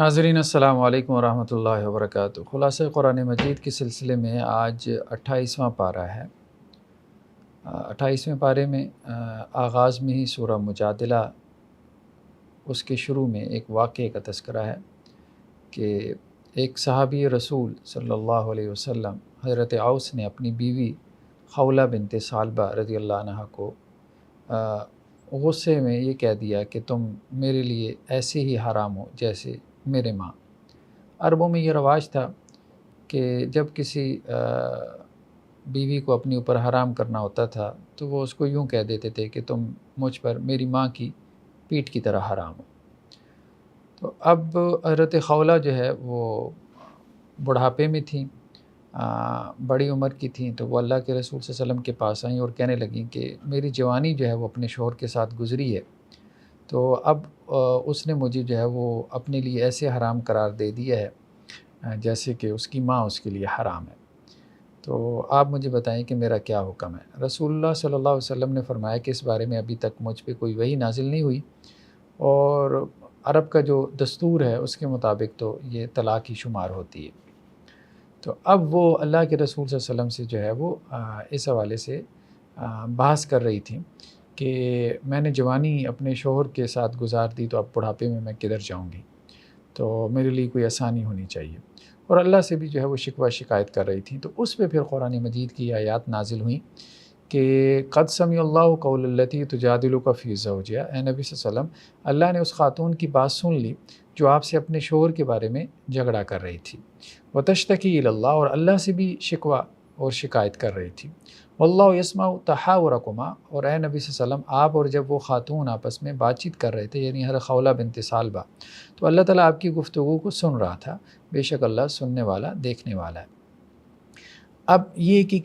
ناظرین السلام علیکم ورحمۃ اللہ وبرکاتہ۔ خلاصہ قرآن مجید کے سلسلے میں آج 28واں پارہ ہے۔ 28ویں پارے میں آغاز میں ہی سورہ مجادلہ، اس کے شروع میں ایک واقعے کا تذکرہ ہے کہ ایک صحابی رسول صلی اللہ علیہ وسلم حضرت اوس نے اپنی بیوی خولہ بنت ثعلبہ رضی اللہ عنہا کو غصے میں یہ کہہ دیا کہ تم میرے لیے ایسے ہی حرام ہو جیسے میرے ماں۔ عربوں میں یہ رواج تھا کہ جب کسی بیوی کو اپنے اوپر حرام کرنا ہوتا تھا تو وہ اس کو یوں کہہ دیتے تھے کہ تم مجھ پر میری ماں کی پیٹھ کی طرح حرام ہو۔ تو اب حضرت خولہ جو ہے وہ بڑھاپے میں تھیں، بڑی عمر کی تھیں، تو وہ اللہ کے رسول صلی اللہ علیہ وسلم کے پاس آئیں اور کہنے لگیں کہ میری جوانی جو ہے وہ اپنے شوہر کے ساتھ گزری ہے، تو اب اس نے مجھے جو ہے وہ اپنے لیے ایسے حرام قرار دے دیا ہے جیسے کہ اس کی ماں اس کے لیے حرام ہے، تو آپ مجھے بتائیں کہ میرا کیا حکم ہے۔ رسول اللہ صلی اللہ علیہ وسلم نے فرمایا کہ اس بارے میں ابھی تک مجھ پہ کوئی وحی نازل نہیں ہوئی، اور عرب کا جو دستور ہے اس کے مطابق تو یہ طلاق ہی شمار ہوتی ہے۔ تو اب وہ اللہ کے رسول صلی اللہ علیہ وسلم سے جو ہے وہ اس حوالے سے بحث کر رہی تھی کہ میں نے جوانی اپنے شوہر کے ساتھ گزار دی، تو اب بڑھاپے میں کدھر جاؤں گی، تو میرے لیے کوئی آسانی ہونی چاہیے، اور اللہ سے بھی جو ہے وہ شکوہ شکایت کر رہی تھی۔ تو اس پہ پھر قرآن مجید کی آیات نازل ہوئیں کہ قد سمع اللہ قول التی تجادلک فی زوجہا، اے نبی صلی اللہ علیہ وسلم، اللہ نے اس خاتون کی بات سن لی جو آپ سے اپنے شوہر کے بارے میں جھگڑا کر رہی تھی، وتشتکی الی اللہ، اور اللہ سے بھی شکوہ اور شکایت کر رہی تھی، واللہ یسمع تحاورکما، اور اے نبی صلی اللہ علیہ وسلم آپ اور جب وہ خاتون آپس میں بات چیت کر رہے تھے، یعنی حضرت خولہ بنت ثعلبہ، تو اللہ تعالیٰ آپ کی گفتگو کو سن رہا تھا، بے شک اللہ سننے والا دیکھنے والا ہے۔ اب یہ کہ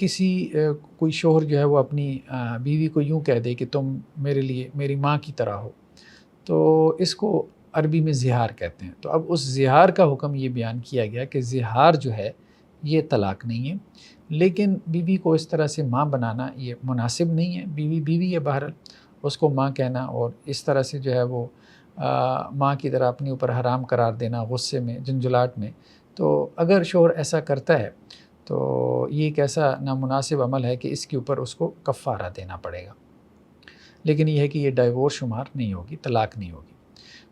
کوئی شوہر جو ہے وہ اپنی بیوی کو یوں کہہ دے کہ تم میرے لیے میری ماں کی طرح ہو، تو اس کو عربی میں زہار کہتے ہیں۔ تو اب اس زہار کا حکم یہ بیان کیا گیا کہ زہار جو ہے یہ طلاق نہیں ہے، لیکن بیوی کو اس طرح سے ماں بنانا یہ مناسب نہیں ہے۔ بیوی ہے، بہرحال اس کو ماں کہنا اور اس طرح سے جو ہے وہ ماں کی طرح اپنے اوپر حرام قرار دینا غصے میں، جنجلاہٹ میں، تو اگر شوہر ایسا کرتا ہے تو یہ ایک ایسا نامناسب عمل ہے کہ اس کے اوپر اس کو کفارہ دینا پڑے گا، لیکن یہ ہے کہ یہ ڈائیورس شمار نہیں ہوگی، طلاق نہیں ہوگی۔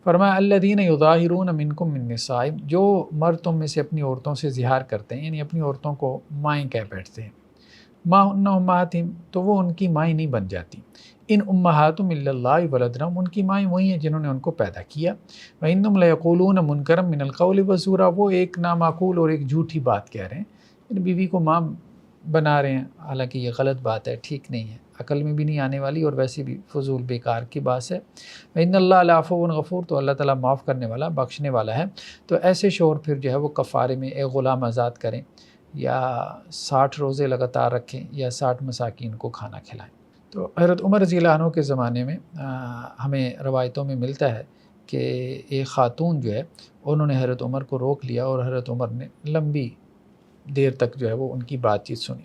فرمایا الذین یظاہرون منکم من نسائہم، جو مرد تم میں سے اپنی عورتوں سے زہار کرتے ہیں، یعنی اپنی عورتوں کو مائیں کہہ بیٹھتے ہیں، ما ہن امہاتہم، تو وہ ان کی مائیں نہیں بن جاتی، ان امہاتہم الا اللہ ولدنہم، ان کی مائیں وہی ہیں جنہوں نے ان کو پیدا کیا، وانہم لیقولون منکرا من القول وزورا، وہ ایک نامعقول اور ایک جھوٹی بات کہہ رہے ہیں، یعنی بیوی کو ماں بنا رہے ہیں، حالانکہ یہ غلط بات ہے، ٹھیک نہیں ہے، عقل میں بھی نہیں آنے والی، اور ویسے بھی فضول بیکار کی بات ہے۔ وَإِنَّ اللَّهَ لَعَفُوٌّ غَفُورٌ، تو اللہ تعالیٰ معاف کرنے والا، بخشنے والا ہے۔ تو ایسے شوہر پھر جو ہے وہ کفارے میں ایک غلام آزاد کریں، یا 60 روزے لگاتار رکھیں، یا 60 مساکین کو کھانا کھلائیں۔ تو حضرت عمر رضی اللہ عنہ کے زمانے میں ہمیں روایتوں میں ملتا ہے کہ ایک خاتون جو ہے انہوں نے حضرت عمر کو روک لیا، اور حضرت عمر نے لمبی دیر تک جو ہے وہ ان کی بات چیت سنی۔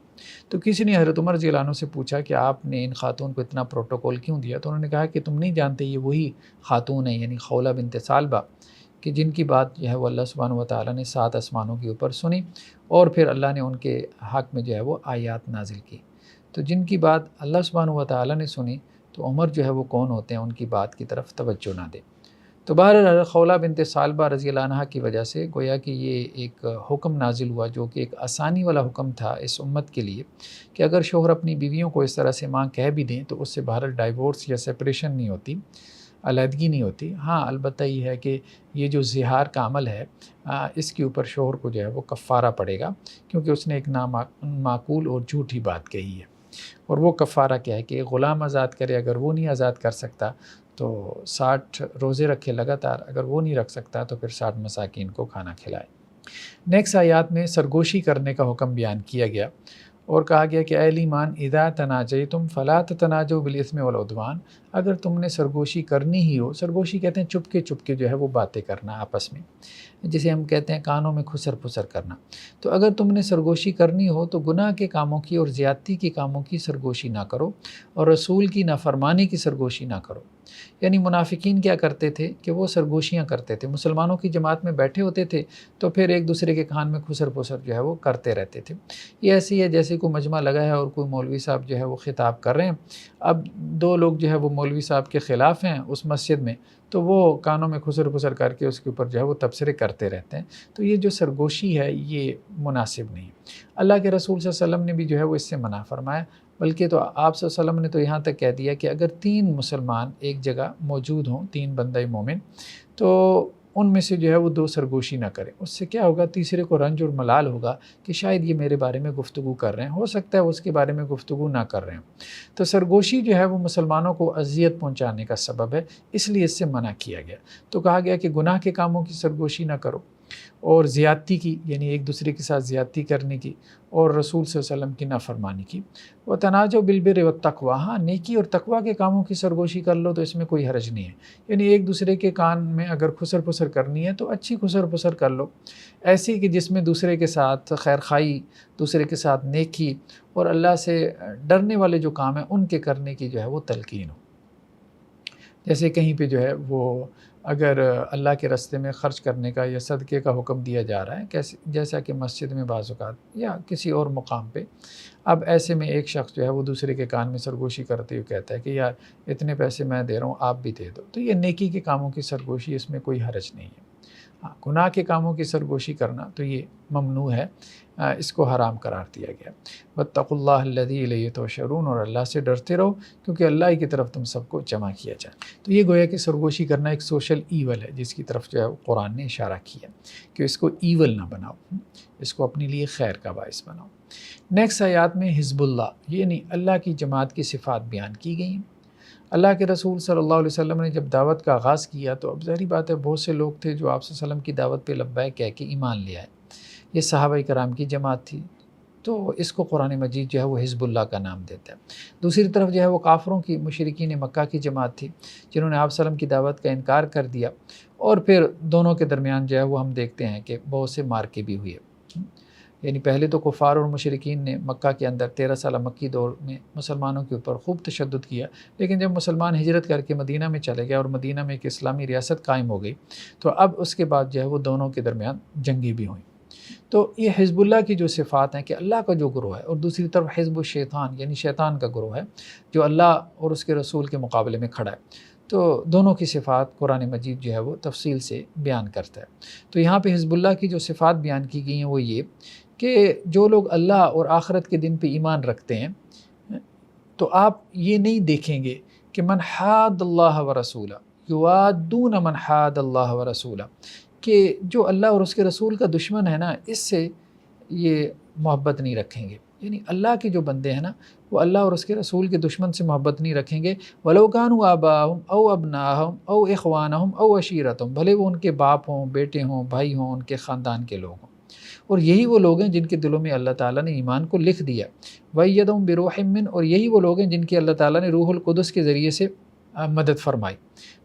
تو کسی نے حضرت عمر رضی اللہ عنہ سے پوچھا کہ آپ نے ان خاتون کو اتنا پروٹوکول کیوں دیا؟ تو انہوں نے کہا کہ تم نہیں جانتے یہ وہی خاتون ہیں، یعنی خولہ بنت ثعلبہ، کہ جن کی بات جو ہے وہ اللہ سبحانہ و تعالیٰ نے 7 آسمانوں کے اوپر سنی، اور پھر اللہ نے ان کے حق میں جو ہے وہ آیات نازل کی۔ تو جن کی بات اللہ سبحانہ و تعالیٰ نے سنی، تو عمر جو ہے وہ کون ہوتے ہیں ان کی بات کی طرف توجہ نہ دے۔ تو بہرحال خولہ بنت ثعلبہ رضی اللہ عنہا کی وجہ سے گویا کہ یہ ایک حکم نازل ہوا، جو کہ ایک آسانی والا حکم تھا اس امت کے لیے، کہ اگر شوہر اپنی بیویوں کو اس طرح سے ماں کہہ بھی دیں تو اس سے بہرحال ڈائیورس یا سپریشن نہیں ہوتی، علیحدگی نہیں ہوتی۔ ہاں البتہ یہ ہے کہ یہ جو زہار کا عمل ہے اس کے اوپر شوہر کو جو ہے وہ کفارہ پڑے گا، کیونکہ اس نے ایک نامعقول اور جھوٹی بات کہی ہے، اور وہ کفارہ کیا ہے کہ ایک غلام آزاد کرے، اگر وہ نہیں آزاد کر سکتا تو 60 روزے رکھے لگاتار، اگر وہ نہیں رکھ سکتا تو پھر 60 مساکین کو کھانا کھلائے۔ نیکسٹ آیات میں سرگوشی کرنے کا حکم بیان کیا گیا، اور کہا گیا کہ اے ایمان اذا تناجیتم فلا تتناجوا بالاثم والعدوان، اگر تم نے سرگوشی کرنی ہی ہو، سرگوشی کہتے ہیں چپ کے جو ہے وہ باتیں کرنا آپس میں، جسے ہم کہتے ہیں کانوں میں خسر پھسر کرنا، تو اگر تم نے سرگوشی کرنی ہو تو گناہ کے کاموں کی اور زیادتی کے کاموں کی سرگوشی نہ کرو، اور رسول کی نافرمانی کی سرگوشی نہ کرو۔ یعنی منافقین کیا کرتے تھے کہ وہ سرگوشیاں کرتے تھے، مسلمانوں کی جماعت میں بیٹھے ہوتے تھے تو پھر ایک دوسرے کے کان میں خسر پسر جو ہے وہ کرتے رہتے تھے۔ یہ ایسی ہے جیسے کوئی مجمع لگا ہے اور کوئی مولوی صاحب جو ہے وہ خطاب کر رہے ہیں، اب دو لوگ جو ہے وہ مولوی صاحب کے خلاف ہیں اس مسجد میں، تو وہ کانوں میں خسر پسر کر کے اس کے اوپر جو ہے وہ تبصرے کرتے رہتے ہیں۔ تو یہ جو سرگوشی ہے یہ مناسب نہیں۔ اللہ کے رسول صلی اللہ علیہ وسلم نے بھی جو ہے وہ اس سے منع فرمایا، بلکہ تو آپ صلی اللہ علیہ وسلم نے تو یہاں تک کہہ دیا کہ اگر 3 مسلمان ایک جگہ موجود ہوں، 3 بندہ مومن، تو ان میں سے جو ہے وہ 2 سرگوشی نہ کریں۔ اس سے کیا ہوگا، تیسرے کو رنج اور ملال ہوگا کہ شاید یہ میرے بارے میں گفتگو کر رہے ہیں، ہو سکتا ہے وہ اس کے بارے میں گفتگو نہ کر رہے ہیں۔ تو سرگوشی جو ہے وہ مسلمانوں کو اذیت پہنچانے کا سبب ہے، اس لیے اس سے منع کیا گیا۔ تو کہا گیا کہ گناہ کے کاموں کی سرگوشی نہ کرو، اور زیادتی کی یعنی ایک دوسرے کے ساتھ زیادتی کرنے کی، اور رسول صلی اللہ علیہ وسلم کی نافرمانی کی۔ وَتَنَاجَوْا بِالْبِرِّ وَالتَّقْوَىٰ، ہاں نیکی اور تقویٰ کے کاموں کی سرگوشی کر لو تو اس میں کوئی حرج نہیں ہے، یعنی ایک دوسرے کے کان میں اگر خسر پسر کرنی ہے تو اچھی خسر پسر کر لو، ایسی کہ جس میں دوسرے کے ساتھ خیر خواہی، دوسرے کے ساتھ نیکی اور اللہ سے ڈرنے والے جو کام ہیں ان کے کرنے کی جو ہے وہ تلقین ہو۔ جیسے کہیں پہ جو ہے وہ اگر اللہ کے راستے میں خرچ کرنے کا یا صدقے کا حکم دیا جا رہا ہے، جیسا کہ مسجد میں بعض اوقات یا کسی اور مقام پہ، اب ایسے میں ایک شخص جو ہے وہ دوسرے کے کان میں سرگوشی کرتے ہوئے کہتا ہے کہ یار اتنے پیسے میں دے رہا ہوں آپ بھی دے دو، تو یہ نیکی کے کاموں کی سرگوشی، اس میں کوئی حرج نہیں ہے۔ ہاں گناہ کے کاموں کی سرگوشی کرنا تو یہ ممنوع ہے، اس کو حرام قرار دیا گیا۔ واتقوا اللہ الذی الیہ تحشرون، اور اللہ سے ڈرتے رہو کیونکہ اللہ ہی کی طرف تم سب کو جمع کیا جائے۔ تو یہ گویا کہ سرگوشی کرنا ایک سوشل ایول ہے جس کی طرف جو ہے قرآن نے اشارہ کیا کہ اس کو ایول نہ بناؤ، اس کو اپنے لیے خیر کا باعث بناؤ۔ نیکسٹ آیات میں حزب اللہ یعنی اللہ کی جماعت کی صفات بیان کی گئی ہیں۔ اللہ کے رسول صلی اللہ علیہ وسلم نے جب دعوت کا آغاز کیا تو اب ظاہری بات ہے بہت سے لوگ تھے جو آپ صلی اللہ علیہ وسلم کی دعوت پہ لبیک کہہ کے ایمان لے آئے، یہ صحابہ کرام کی جماعت تھی، تو اس کو قرآن مجید جو ہے وہ حزب اللہ کا نام دیتا ہے۔ دوسری طرف جو ہے وہ کافروں کی، مشرکین مکہ کی جماعت تھی جنہوں نے آپ صلی اللہ علیہ وسلم کی دعوت کا انکار کر دیا، اور پھر دونوں کے درمیان جو ہے وہ ہم دیکھتے ہیں کہ بہت سے مارکے بھی ہوئے، یعنی پہلے تو کفار اور مشرکین نے مکہ کے اندر 13 سالہ مکی دور میں مسلمانوں کے اوپر خوب تشدد کیا، لیکن جب مسلمان ہجرت کر کے مدینہ میں چلے گئے اور مدینہ میں ایک اسلامی ریاست قائم ہو گئی تو اب اس کے بعد جو ہے وہ دونوں کے درمیان جنگیں بھی ہوئیں۔ تو یہ حزب اللہ کی جو صفات ہیں کہ اللہ کا جو گروہ ہے، اور دوسری طرف حزب الشیطان یعنی شیطان کا گروہ ہے جو اللہ اور اس کے رسول کے مقابلے میں کھڑا ہے، تو دونوں کی صفات قرآن مجید جو ہے وہ تفصیل سے بیان کرتا ہے۔ تو یہاں پہ حزب اللہ کی جو صفات بیان کی گئی ہیں وہ یہ کہ جو لوگ اللہ اور آخرت کے دن پہ ایمان رکھتے ہیں، تو آپ یہ نہیں دیکھیں گے کہ من حاد اللہ و رسولہ یوادون من حاد اللہ و رسولہ، کہ جو اللہ اور اس کے رسول کا دشمن ہے نا اس سے یہ محبت نہیں رکھیں گے، یعنی اللہ کے جو بندے ہیں نا وہ اللہ اور اس کے رسول کے دشمن سے محبت نہیں رکھیں گے۔ وَلَوْ كَانُوا آبَاءَهُمْ أَوْ أَبْنَاءَهُمْ أَوْ إِخْوَانَهُمْ أَوْ عَشِيرَتَهُمْ، بھلے وہ ان کے باپ ہوں، بیٹے ہوں، بھائی ہوں، ان کے خاندان کے لوگ ہوں، اور یہی وہ لوگ ہیں جن کے دلوں میں اللہ تعالیٰ نے ایمان کو لکھ دیا۔ وَأَيَّدَهُمْ بِرُوحٍ مِّنْهُ، اور یہی وہ لوگ ہیں جن کی اللہ تعالیٰ نے روح القدس کے ذریعے سے مدد فرمائی۔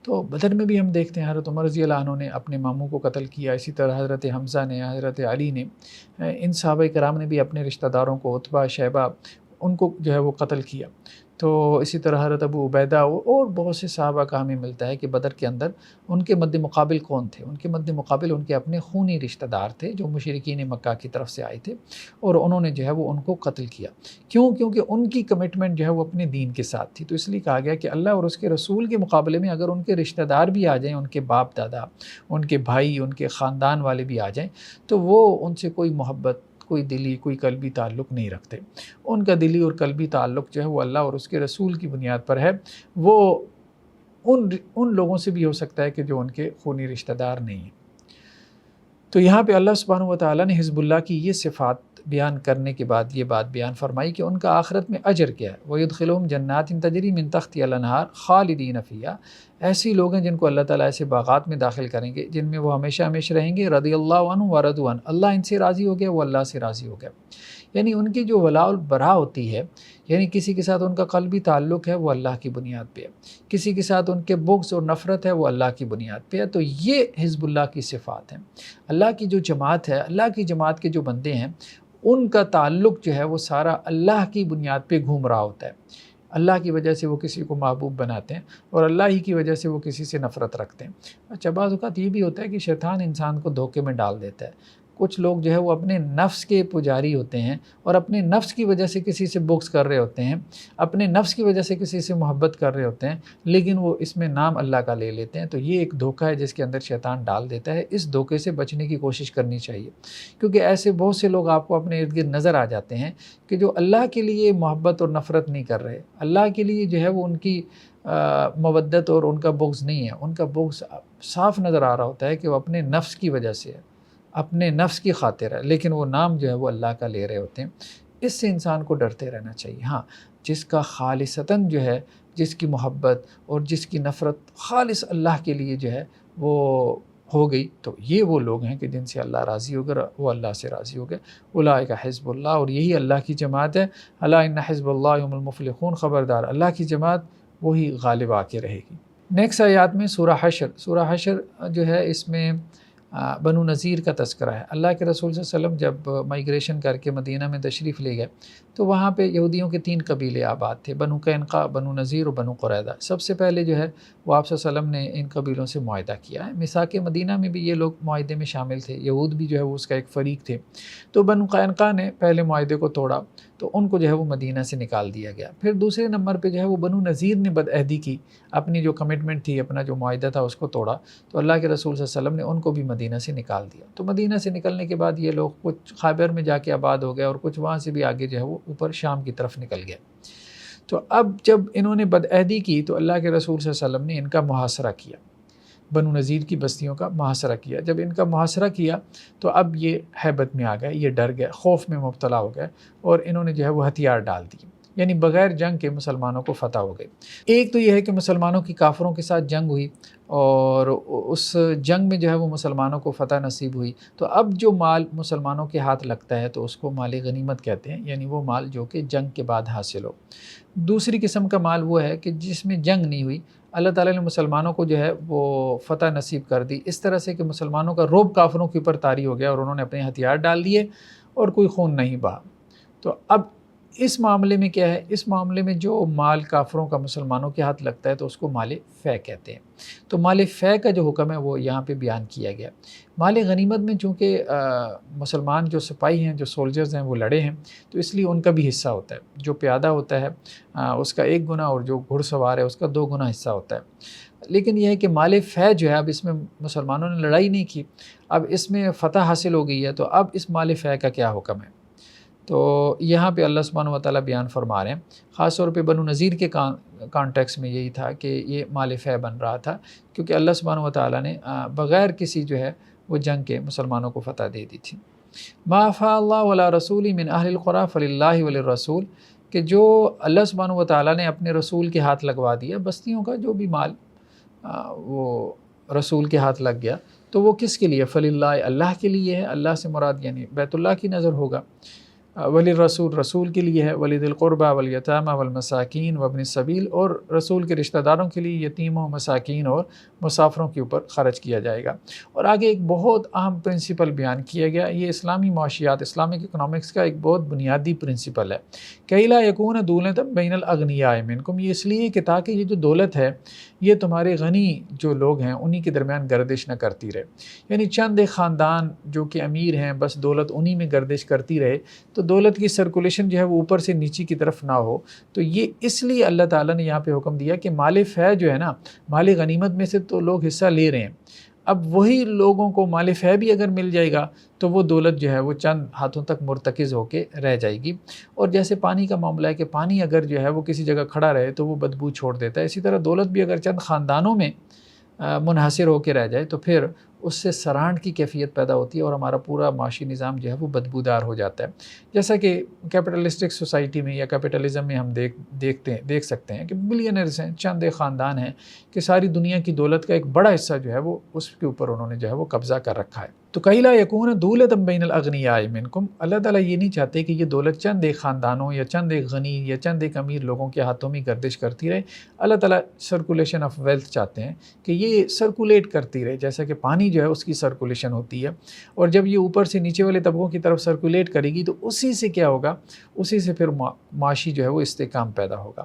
تو بدر میں بھی ہم دیکھتے ہیں حضرت عمر رضی اللہ عنہ نے اپنے ماموں کو قتل کیا، اسی طرح حضرت حمزہ نے، حضرت علی نے، ان صحابہ کرام نے بھی اپنے رشتہ داروں کو، عتبہ، شیبہ، ان کو جو ہے وہ قتل کیا۔ تو اسی طرح حضرت ابو عبیدہ اور بہت سے صحابہ کا ہمیں ملتا ہے کہ بدر کے اندر ان کے مد مقابل کون تھے؟ ان کے مد مقابل ان کے اپنے خونی رشتہ دار تھے جو مشرکین مکہ کی طرف سے آئے تھے، اور انہوں نے جو ہے وہ ان کو قتل کیا۔ کیوں؟ کیونکہ ان کی کمٹمنٹ جو ہے وہ اپنے دین کے ساتھ تھی۔ تو اس لیے کہا گیا کہ اللہ اور اس کے رسول کے مقابلے میں اگر ان کے رشتہ دار بھی آ جائیں، ان کے باپ دادا، ان کے بھائی، ان کے خاندان والے بھی آ جائیں، تو وہ ان سے کوئی محبت، کوئی دلی، کوئی قلبی تعلق نہیں رکھتے۔ ان کا دلی اور قلبی تعلق جو ہے وہ اللہ اور اس کے رسول کی بنیاد پر ہے، وہ ان لوگوں سے بھی ہو سکتا ہے کہ جو ان کے خونی رشتہ دار نہیں ہیں۔ تو یہاں پہ اللہ سبحانہ و تعالیٰ نے حزب اللہ کی یہ صفات بیان کرنے کے بعد یہ بات بیان فرمائی کہ ان کا آخرت میں اجر کیا ہے۔ وَيُدْخِلُهُمْ جَنَّاتٍ تَجْرِي مِن تَحْتِهَا الْأَنْهَارُ خَالِدِينَ فِيهَا، ایسی لوگ ہیں جن کو اللہ تعالیٰ ایسے باغات میں داخل کریں گے جن میں وہ ہمیشہ ہمیشہ رہیں گے۔ رضی اللہ عنہ ورضوا عنہ، اللہ ان سے راضی ہو گیا، وہ اللہ سے راضی ہو گیا۔ یعنی ان کی جو ولاء البراء ہوتی ہے، یعنی کسی کے ساتھ ان کا قلبی تعلق ہے وہ اللہ کی بنیاد پہ ہے، کسی کے ساتھ ان کے بغض اور نفرت ہے وہ اللہ کی بنیاد پہ ہے۔ تو یہ حزب اللہ کی صفات ہیں۔ اللہ کی جو جماعت ہے، اللہ کی جماعت کے جو بندے ہیں، ان کا تعلق جو ہے وہ سارا اللہ کی بنیاد پہ گھوم رہا ہوتا ہے۔ اللہ کی وجہ سے وہ کسی کو محبوب بناتے ہیں اور اللہ ہی کی وجہ سے وہ کسی سے نفرت رکھتے ہیں۔ اچھا، بعض اوقات یہ بھی ہوتا ہے کہ شیطان انسان کو دھوکے میں ڈال دیتا ہے۔ کچھ لوگ جو ہے وہ اپنے نفس کے پجاری ہوتے ہیں اور اپنے نفس کی وجہ سے کسی سے بغض کر رہے ہوتے ہیں، اپنے نفس کی وجہ سے کسی سے محبت کر رہے ہوتے ہیں، لیکن وہ اس میں نام اللہ کا لے لیتے ہیں۔ تو یہ ایک دھوکہ ہے جس کے اندر شیطان ڈال دیتا ہے۔ اس دھوکے سے بچنے کی کوشش کرنی چاہیے، کیونکہ ایسے بہت سے لوگ آپ کو اپنے ارد گرد نظر آ جاتے ہیں کہ جو اللہ کے لیے محبت اور نفرت نہیں کر رہے، اللہ کے لیے جو ہے وہ ان کی مودت اور ان کا بغض نہیں ہے، ان کا بغض صاف نظر آ رہا ہوتا ہے کہ وہ اپنے نفس کی وجہ سے ہے، اپنے نفس کی خاطر ہے، لیکن وہ نام جو ہے وہ اللہ کا لے رہے ہوتے ہیں۔ اس سے انسان کو ڈرتے رہنا چاہیے۔ ہاں، جس کا خالصتاً جو ہے، جس کی محبت اور جس کی نفرت خالص اللہ کے لیے جو ہے وہ ہو گئی، تو یہ وہ لوگ ہیں کہ جن سے اللہ راضی ہو گیا، وہ اللہ سے راضی ہو گئے۔ اولئک حزب اللہ، اور یہی اللہ کی جماعت ہے۔ الا ان حزب اللہ هم المفلحون، خبردار اللہ کی جماعت وہی غالب آ کے رہے گی۔ نیکسٹ آیات میں سورہ حشر جو ہے، اس میں بنو نذیر کا تذکرہ ہے۔ اللہ کے رسول صلی اللہ علیہ وسلم جب مائیگریشن کر کے مدینہ میں تشریف لے گئے تو وہاں پہ یہودیوں کے 3 قبیلے آباد تھے، بنو قینقاع، بنو نذیر اور بنو قریظہ۔ سب سے پہلے جو ہے وہ آپ صلی اللہ علیہ وسلم نے ان قبیلوں سے معاہدہ کیا ہے۔ میثاق مدینہ میں بھی یہ لوگ معاہدے میں شامل تھے، یہود بھی جو ہے وہ اس کا ایک فریق تھے۔ تو بنو قینقاع نے پہلے معاہدے کو توڑا تو ان کو جو ہے وہ مدینہ سے نکال دیا گیا۔ پھر دوسرے نمبر پہ جو ہے وہ بنو نذیر نے بدعہدی کی، اپنی جو کمٹمنٹ تھی، اپنا جو معاہدہ تھا اس کو توڑا، تو اللہ کے رسول صلی اللہ علیہ وسلم نے ان کو بھی مدینہ سے نکال دیا۔ تو مدینہ سے نکلنے کے بعد یہ لوگ کچھ خیبر میں جا کے آباد ہو گئے اور کچھ وہاں سے بھی آگے جو ہے وہ اوپر شام کی طرف نکل گئے۔ تو اب جب انہوں نے بدعہدی کی تو اللہ کے رسول صلی اللہ علیہ وسلم نے ان کا محاصرہ کیا، بنو نذیر کی بستیوں کا محاصرہ کیا۔ جب ان کا محاصرہ کیا تو اب یہ ہیبت میں آ گئے، یہ ڈر گئے، خوف میں مبتلا ہو گئے اور انہوں نے جو ہے وہ ہتھیار ڈال دیے، یعنی بغیر جنگ کے مسلمانوں کو فتح ہو گئی۔ ایک تو یہ ہے کہ مسلمانوں کی کافروں کے ساتھ جنگ ہوئی اور اس جنگ میں جو ہے وہ مسلمانوں کو فتح نصیب ہوئی، تو اب جو مال مسلمانوں کے ہاتھ لگتا ہے تو اس کو مال غنیمت کہتے ہیں، یعنی وہ مال جو کہ جنگ کے بعد حاصل ہو۔ دوسری قسم کا مال وہ ہے کہ جس میں جنگ نہیں ہوئی، اللہ تعالیٰ نے مسلمانوں کو جو ہے وہ فتح نصیب کر دی، اس طرح سے کہ مسلمانوں کا رعب کافروں کے اوپر طاری ہو گیا اور انہوں نے اپنے ہتھیار ڈال دیے اور کوئی خون نہیں بہا۔ تو اب اس معاملے میں کیا ہے، اس معاملے میں جو مال کافروں کا مسلمانوں کے ہاتھ لگتا ہے تو اس کو مال فے کہتے ہیں۔ تو مال فے کا جو حکم ہے وہ یہاں پہ بیان کیا گیا۔ مال غنیمت میں چونکہ مسلمان جو سپاہی ہیں، جو سولجرز ہیں، وہ لڑے ہیں، تو اس لیے ان کا بھی حصہ ہوتا ہے۔ جو پیادہ ہوتا ہے اس کا 1 گنا اور جو گھڑ سوار ہے اس کا 2 گنا حصہ ہوتا ہے۔ لیکن یہ ہے کہ مال فے جو ہے، اب اس میں مسلمانوں نے لڑائی نہیں کی، اب اس میں فتح حاصل ہو گئی ہے، تو اب اس مال فے کا کیا حکم ہے؟ تو یہاں پہ اللہ سبحانہ و تعالیٰ بیان فرما رہے ہیں، خاص طور پہ بنو نذیر کے کانٹیکس میں یہی تھا کہ یہ مال فے بن رہا تھا، کیونکہ اللہ سبحانہ و تعالیٰ نے بغیر کسی جو ہے وہ جنگ کے مسلمانوں کو فتح دے دی تھی۔ ما افاء اللہ علی رسول من اہل القری فللہ وللرسول، کہ جو اللہ سبحانہ و تعالیٰ نے اپنے رسول کے ہاتھ لگوا دیا، بستیوں کا جو بھی مال وہ رسول کے ہاتھ لگ گیا، تو وہ کس کے لیے؟ فللہ، اللہ کے لیے ہے۔ اللہ سے مراد یعنی بیت اللہ کی نظر ہوگا۔ وللرسول، رسول کے لیے ہے۔ ولذی القربى والیتامى والمساکین وابن السبیل، اور رسول کے رشتہ داروں کے لیے یتیموں، مساکین اور مسافروں کے اوپر خرچ کیا جائے گا۔ اور آگے ایک بہت اہم پرنسپل بیان کیا گیا، یہ اسلامی معاشیات، اسلامک اکنامکس کا ایک بہت بنیادی پرنسپل ہے کہ لا یکون دولۃ بین الاغنیاء منکم، یہ اس لیے کہ تاکہ یہ جو دولت ہے یہ تمہارے غنی جو لوگ ہیں انہی کے درمیان گردش نہ کرتی رہے، یعنی چند ایک خاندان جو کہ امیر ہیں بس دولت انہی میں گردش کرتی رہے، تو دولت کی سرکولیشن جو ہے وہ اوپر سے نیچے کی طرف نہ ہو۔ تو یہ اس لیے اللہ تعالیٰ نے یہاں پہ حکم دیا کہ مال فے جو ہے نا، مال غنیمت میں سے تو لوگ حصہ لے رہے ہیں، اب وہی لوگوں کو مال فے بھی اگر مل جائے گا تو وہ دولت جو ہے وہ چند ہاتھوں تک مرتکز ہو کے رہ جائے گی۔ اور جیسے پانی کا معاملہ ہے کہ پانی اگر جو ہے وہ کسی جگہ کھڑا رہے تو وہ بدبو چھوڑ دیتا ہے، اسی طرح دولت بھی اگر چند خاندانوں میں منحصر ہو کے رہ جائے تو پھر اس سے سرانڈ کی کیفیت پیدا ہوتی ہے اور ہمارا پورا معاشی نظام جو ہے وہ بدبودار ہو جاتا ہے۔ جیسا کہ کیپٹلسٹک سوسائٹی میں یا کیپٹلزم میں ہم دیکھ سکتے ہیں کہ بلینئرز ہیں، چند ایک خاندان ہیں کہ ساری دنیا کی دولت کا ایک بڑا حصہ جو ہے وہ اس کے اوپر انہوں نے جو ہے وہ قبضہ کر رکھا ہے۔ تو کئی لا یکون دولۃ بین الاغنیاء منکم، اللہ تعالیٰ یہ نہیں چاہتے کہ یہ دولت چند ایک خاندانوں یا چند ایک غنی یا چند ایک امیر لوگوں کے ہاتھوں میں گردش کرتی رہے۔ اللہ تعالیٰ سرکولیشن آف ویلتھ چاہتے ہیں کہ یہ سرکولیٹ کرتی رہے، جیسا کہ پانی پانی جو ہے اس کی سرکولیشن ہوتی ہے، اور جب یہ اوپر سے نیچے والے طبقوں کی طرف سرکولیٹ کرے گی تو اسی سے کیا ہوگا، اسی سے پھر معاشی جو ہے وہ استحکام پیدا ہوگا۔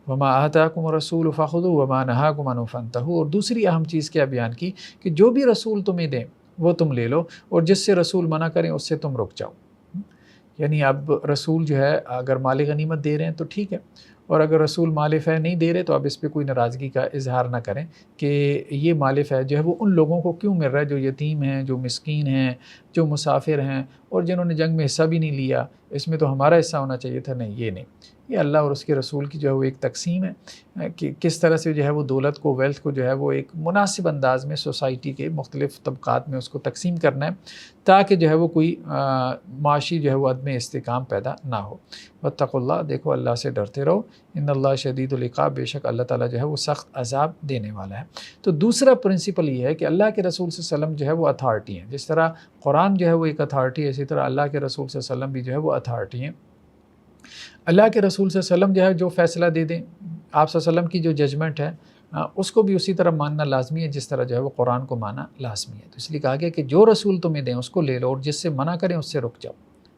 وما آتاکم الرسول فخذوہ وما نہاکم عنہ فانتہوا، اور دوسری اہم چیز کیا بیان کی کہ جو بھی رسول تمہیں دیں وہ تم لے لو، اور جس سے رسول منع کریں اس سے تم رک جاؤ۔ یعنی اب رسول جو ہے اگر مال غنیمت دے رہے ہیں تو ٹھیک ہے، اور اگر رسول مال فہ نہیں دے رہے تو اب اس پہ کوئی ناراضگی کا اظہار نہ کریں کہ یہ مال فہ جو ہے وہ ان لوگوں کو کیوں مل رہا ہے جو یتیم ہیں، جو مسکین ہیں، جو مسافر ہیں، اور جنہوں نے جنگ میں حصہ بھی نہیں لیا، اس میں تو ہمارا حصہ ہونا چاہیے تھا۔ نہیں، یہ نہیں، یہ اللہ اور اس کے رسول کی جو ہے وہ ایک تقسیم ہے کہ کس طرح سے جو ہے وہ دولت کو، ویلتھ کو جو ہے وہ ایک مناسب انداز میں سوسائٹی کے مختلف طبقات میں اس کو تقسیم کرنا ہے، تاکہ جو ہے وہ کوئی معاشی جو ہے وہ عدم استحکام پیدا نہ ہو۔ واتقوا اللہ، دیکھو اللہ سے ڈرتے رہو، ان اللہ شدید العقاب، بے شک اللہ تعالیٰ جو ہے وہ سخت عذاب دینے والا ہے۔ تو دوسرا پرنسپل یہ ہے کہ اللہ کے رسول صلی اللہ علیہ وسلم جو ہے وہ اتھارٹی ہیں، جس طرح قرآن جو ہے وہ ایک اتھارٹی ہے، اسی طرح اللہ کے رسول صلی اللہ علیہ وسلم بھی جو ہے وہ اتھارٹی ہیں۔ اللہ کے رسول صلی اللہ علیہ وسلم جو ہے جو فیصلہ دے دیں، آپ صلی اللہ علیہ وسلم کی جو ججمنٹ ہے اس کو بھی اسی طرح ماننا لازمی ہے جس طرح جو ہے وہ قرآن کو ماننا لازمی ہے۔ تو اس لیے کہا گیا کہ جو رسول تمہیں دیں اس کو لے لو، اور جس سے منع کریں اس سے رک جاؤ۔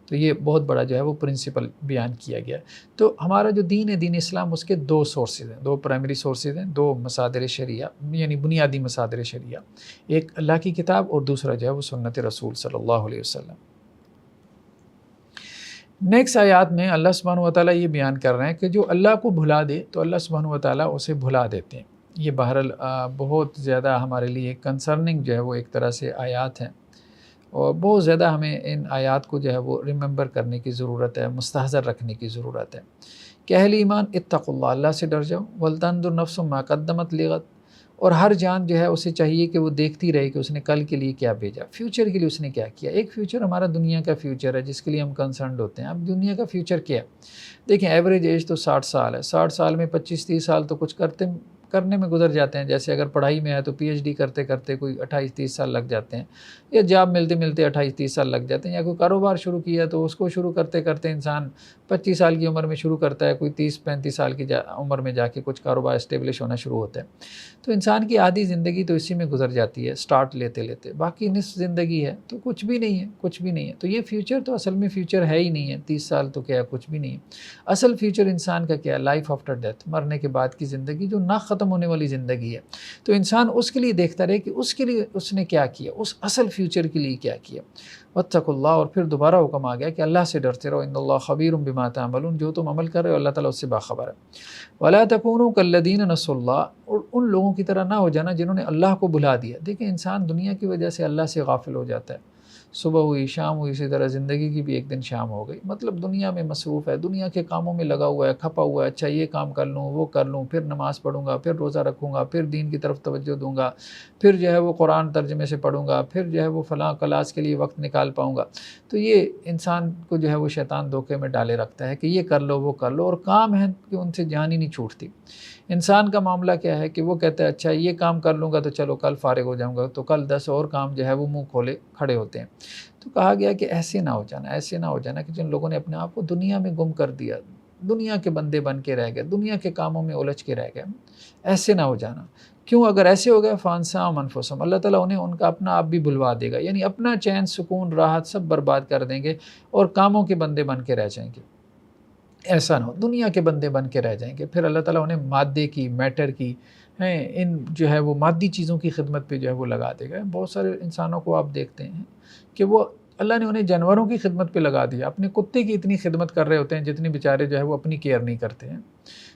تو یہ بہت بڑا جو ہے وہ پرنسپل بیان کیا گیا ہے۔ تو ہمارا جو دین ہے، دین اسلام، اس کے دو سورسز ہیں، دو پرائمری سورسز ہیں، دو مصادر شریعہ، یعنی بنیادی مصادر شریعہ، ایک اللہ کی کتاب اور دوسرا جو ہے وہ سنت رسول صلی اللہ علیہ وسلم۔ نیکسٹ آیات میں اللہ سبحانہ وتعالیٰ یہ بیان کر رہے ہیں کہ جو اللہ کو بھلا دے تو اللہ سبحانہ وتعالیٰ اسے بھلا دیتے ہیں۔ یہ بہرحال بہت زیادہ ہمارے لیے کنسرننگ جو ہے وہ ایک طرح سے آیات ہیں، اور بہت زیادہ ہمیں ان آیات کو جو ہے وہ ریممبر کرنے کی ضرورت ہے، مستحضر رکھنے کی ضرورت ہے کہ اہل ایمان اتقوا اللہ، اللہ سے ڈر جاؤ، ولتنظر نفس ما قدمت لغد، اور ہر جان جو ہے اسے چاہیے کہ وہ دیکھتی رہے کہ اس نے کل کے لیے کیا بھیجا، فیوچر کے لیے اس نے کیا کیا۔ ایک فیوچر ہمارا دنیا کا فیوچر ہے جس کے لیے ہم کنسرنڈ ہوتے ہیں۔ اب دنیا کا فیوچر کیا ہے؟ دیکھیں ایوریج ایج تو 60 سال ہے، 60 سال میں 25-30 سال تو کچھ کرنے میں گزر جاتے ہیں، جیسے اگر پڑھائی میں ہے تو پی ایچ ڈی کرتے کرتے کوئی 28-30 سال لگ جاتے ہیں، یا جاب ملتے ملتے 28-30 سال لگ جاتے ہیں، یا کوئی کاروبار شروع کیا تو اس کو شروع کرتے کرتے انسان 25 سال کی عمر میں شروع کرتا ہے، کوئی 30-35 سال کی عمر میں جا کے کچھ کاروبار اسٹیبلش ہونا شروع ہوتا ہے۔ تو انسان کی آدھی زندگی تو اسی میں گزر جاتی ہے سٹارٹ لیتے لیتے، باقی نصف زندگی ہے تو کچھ بھی نہیں ہے، کچھ بھی نہیں ہے۔ تو یہ فیوچر تو اصل میں فیوچر ہے ہی نہیں ہے، 30 سال تو کیا ہے، کچھ بھی نہیں ہے۔ اصل فیوچر انسان کا کیا ہے؟ لائف آفٹر ڈیتھ، مرنے کے بعد کی زندگی جو نہ ختم ہونے والی زندگی ہے۔ تو انسان اس کے لیے دیکھتا رہے کہ اس کے لیے اس نے کیا کیا، اس اصل فیوچر کے لیے کیا کیا۔ واتقوا اللہ، اور پھر دوبارہ حکم آ گیا کہ اللہ سے ڈرتے رہو، ان اللہ خبیر بما تعملون، جو تم عمل کر رہے ہو اللہ تعالیٰ اس سے باخبر ہے۔ ولا تکونوا کالذین نسوا اللہ، اور ان لوگوں کی طرح نہ ہو جانا جنہوں نے اللہ کو بھلا دیا۔ دیکھیں انسان دنیا کی وجہ سے اللہ سے غافل ہو جاتا ہے، صبح ہوئی شام ہوئی، اسی طرح زندگی کی بھی ایک دن شام ہو گئی، مطلب دنیا میں مصروف ہے، دنیا کے کاموں میں لگا ہوا ہے، کھپا ہوا ہے، اچھا یہ کام کر لوں، وہ کر لوں، پھر نماز پڑھوں گا، پھر روزہ رکھوں گا، پھر دین کی طرف توجہ دوں گا، پھر جو ہے وہ قرآن ترجمے سے پڑھوں گا، پھر جو ہے وہ فلاں کلاس کے لیے وقت نکال پاؤں گا۔ تو یہ انسان کو جو ہے وہ شیطان دھوکے میں ڈالے رکھتا ہے کہ یہ کر لو وہ کر لو، اور کام ہے کہ ان سے جان ہی نہیں چھوٹتی۔ انسان کا معاملہ کیا ہے کہ وہ کہتا ہے اچھا یہ کام کر لوں گا تو چلو کل فارغ ہو جاؤں گا، تو کل 10 اور کام جو ہے وہ منہ کھولے کھڑے ہوتے ہیں۔ تو کہا گیا کہ ایسے نہ ہو جانا، ایسے نہ ہو جانا کہ جن لوگوں نے اپنے آپ کو دنیا میں گم کر دیا، دنیا کے بندے بن کے رہ گئے، دنیا کے کاموں میں الجھ کے رہ گئے، ایسے نہ ہو جانا۔ کیوں؟ اگر ایسے ہو گئے فانساہم انفسہم، اللہ تعالیٰ انہیں ان کا اپنا آپ بھی بھلوا دے گا، یعنی اپنا چین سکون راحت سب برباد کر دیں گے اور کاموں کے بندے بن کے رہ جائیں گے۔ ایسا نہ ہو، دنیا کے بندے بن کے رہ جائیں گے، پھر اللہ تعالیٰ انہیں مادے کی، میٹر کی، ان جو ہے وہ مادی چیزوں کی خدمت پہ جو ہے وہ لگا دے گا۔ بہت سارے انسانوں کو آپ دیکھتے ہیں کہ وہ اللہ نے انہیں جانوروں کی خدمت پہ لگا دیا، اپنے کتے کی اتنی خدمت کر رہے ہوتے ہیں جتنے بیچارے جو ہے وہ اپنی کیئر نہیں کرتے ہیں۔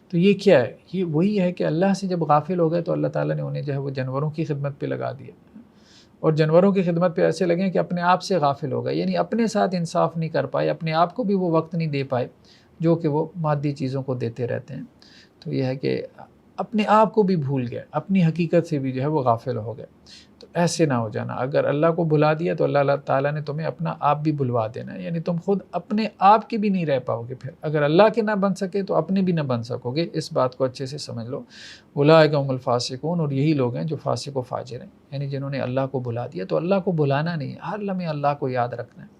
تو یہ کیا ہے؟ یہ وہی ہے کہ اللہ سے جب غافل ہو گئے تو اللہ تعالیٰ نے انہیں جو ہے وہ جانوروں کی خدمت پہ لگا دیا، اور جانوروں کی خدمت پہ ایسے لگیں کہ اپنے آپ سے غافل ہو گئے، یعنی اپنے ساتھ انصاف نہیں کر پائے، اپنے آپ کو بھی وہ وقت نہیں دے پائے جو کہ وہ مادی چیزوں کو دیتے رہتے ہیں۔ تو یہ ہے کہ اپنے آپ کو بھی بھول گئے، اپنی حقیقت سے بھی جو ہے وہ غافل ہو گئے۔ تو ایسے نہ ہو جانا، اگر اللہ کو بھلا دیا تو اللہ تعالیٰ نے تمہیں اپنا آپ بھی بھلوا دینا ہے، یعنی تم خود اپنے آپ کے بھی نہیں رہ پاؤ گے۔ پھر اگر اللہ کے نہ بن سکے تو اپنے بھی نہ بن سکو گے، اس بات کو اچھے سے سمجھ لو۔ اولئک هم الفاسقون، اور یہی لوگ ہیں جو فاسق و فاجر ہیں، یعنی جنہوں نے اللہ کو بھلا دیا۔ تو اللہ کو بھلانا نہیں ہے، ہر لمحے اللہ کو یاد رکھنا ہے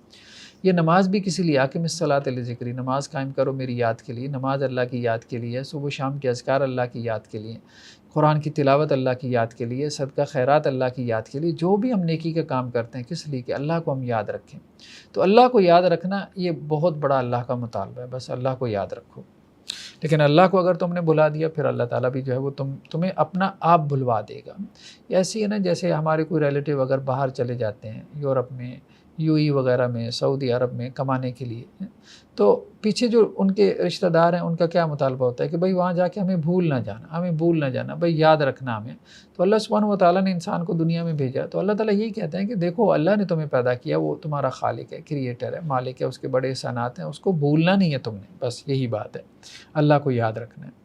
یہ نماز بھی کسی لیے اقیم الصلاۃ لذکری، نماز قائم کرو میری یاد کے لیے، نماز اللہ کی یاد کے لیے، صبح و شام کے اذکار اللہ کی یاد کے لیے، قرآن کی تلاوت اللہ کی یاد کے لیے، صدقہ خیرات اللہ کی یاد کے لیے، جو بھی ہم نیکی کا کام کرتے ہیں کس لیے کہ اللہ کو ہم یاد رکھیں۔ تو اللہ کو یاد رکھنا یہ بہت بڑا اللہ کا مطالبہ ہے، بس اللہ کو یاد رکھو۔ لیکن اللہ کو اگر تم نے بھلا دیا پھر اللہ تعالیٰ بھی جو ہے وہ تمہیں اپنا آپ بھلوا دے گا۔ ایسی ہے نا جیسے ہمارے کوئی ریلیٹیو اگر باہر چلے جاتے ہیں یورپ میں، UAE وغیرہ میں، سعودی عرب میں کمانے کے لیے، تو پیچھے جو ان کے رشتہ دار ہیں ان کا کیا مطالبہ ہوتا ہے کہ بھئی وہاں جا کے ہمیں بھول نہ جانا، بھئی یاد رکھنا ہمیں۔ تو اللہ سبحانہ و تعالیٰ نے انسان کو دنیا میں بھیجا، تو اللہ تعالیٰ یہی کہتے ہیں کہ دیکھو اللہ نے تمہیں پیدا کیا، وہ تمہارا خالق ہے، کریٹر ہے، مالک ہے، اس کے بڑے احسانات ہیں، اس کو بھولنا نہیں ہے تم نے، بس یہی بات ہے، اللہ کو یاد رکھنا ہے۔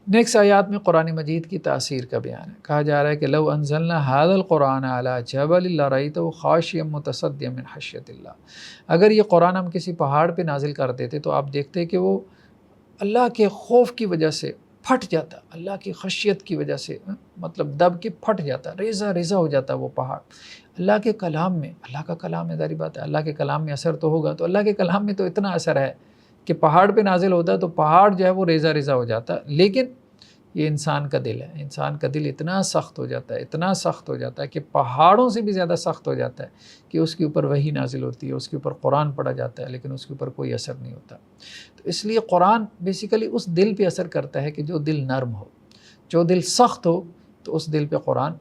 نیکسٹ آیات میں قرآن مجید کی تاثیر کا بیان ہے، کہا جا رہا ہے کہ لو انزلنا هذا القرآن على جبل لرأيته خاشعا متصدعا من خشیۃ اللہ، اگر یہ قرآن ہم کسی پہاڑ پہ نازل کر دیتے تو آپ دیکھتے کہ وہ اللہ کے خوف کی وجہ سے پھٹ جاتا، اللہ کی خشیت کی وجہ سے مطلب دب کے پھٹ جاتا، ریزہ ریزہ ہو جاتا وہ پہاڑ۔ اللہ کے کلام میں، اللہ کا کلام ہے ظاہری بات ہے، اللہ کے کلام میں اثر تو ہوگا، تو اللہ کے کلام میں تو اتنا اثر ہے کہ پہاڑ پہ نازل ہوتا ہے تو پہاڑ جو ہے وہ ریزہ ریزہ ہو جاتا۔ لیکن یہ انسان کا دل ہے، انسان کا دل اتنا سخت ہو جاتا ہے، اتنا سخت ہو جاتا ہے کہ پہاڑوں سے بھی زیادہ سخت ہو جاتا ہے کہ اس کے اوپر وحی نازل ہوتی ہے، اس کے اوپر قرآن پڑھا جاتا ہے، لیکن اس کے اوپر کوئی اثر نہیں ہوتا۔ تو اس لیے قرآن بیسیکلی اس دل پہ اثر کرتا ہے کہ جو دل نرم ہو، جو دل سخت ہو تو اس دل پہ قرآن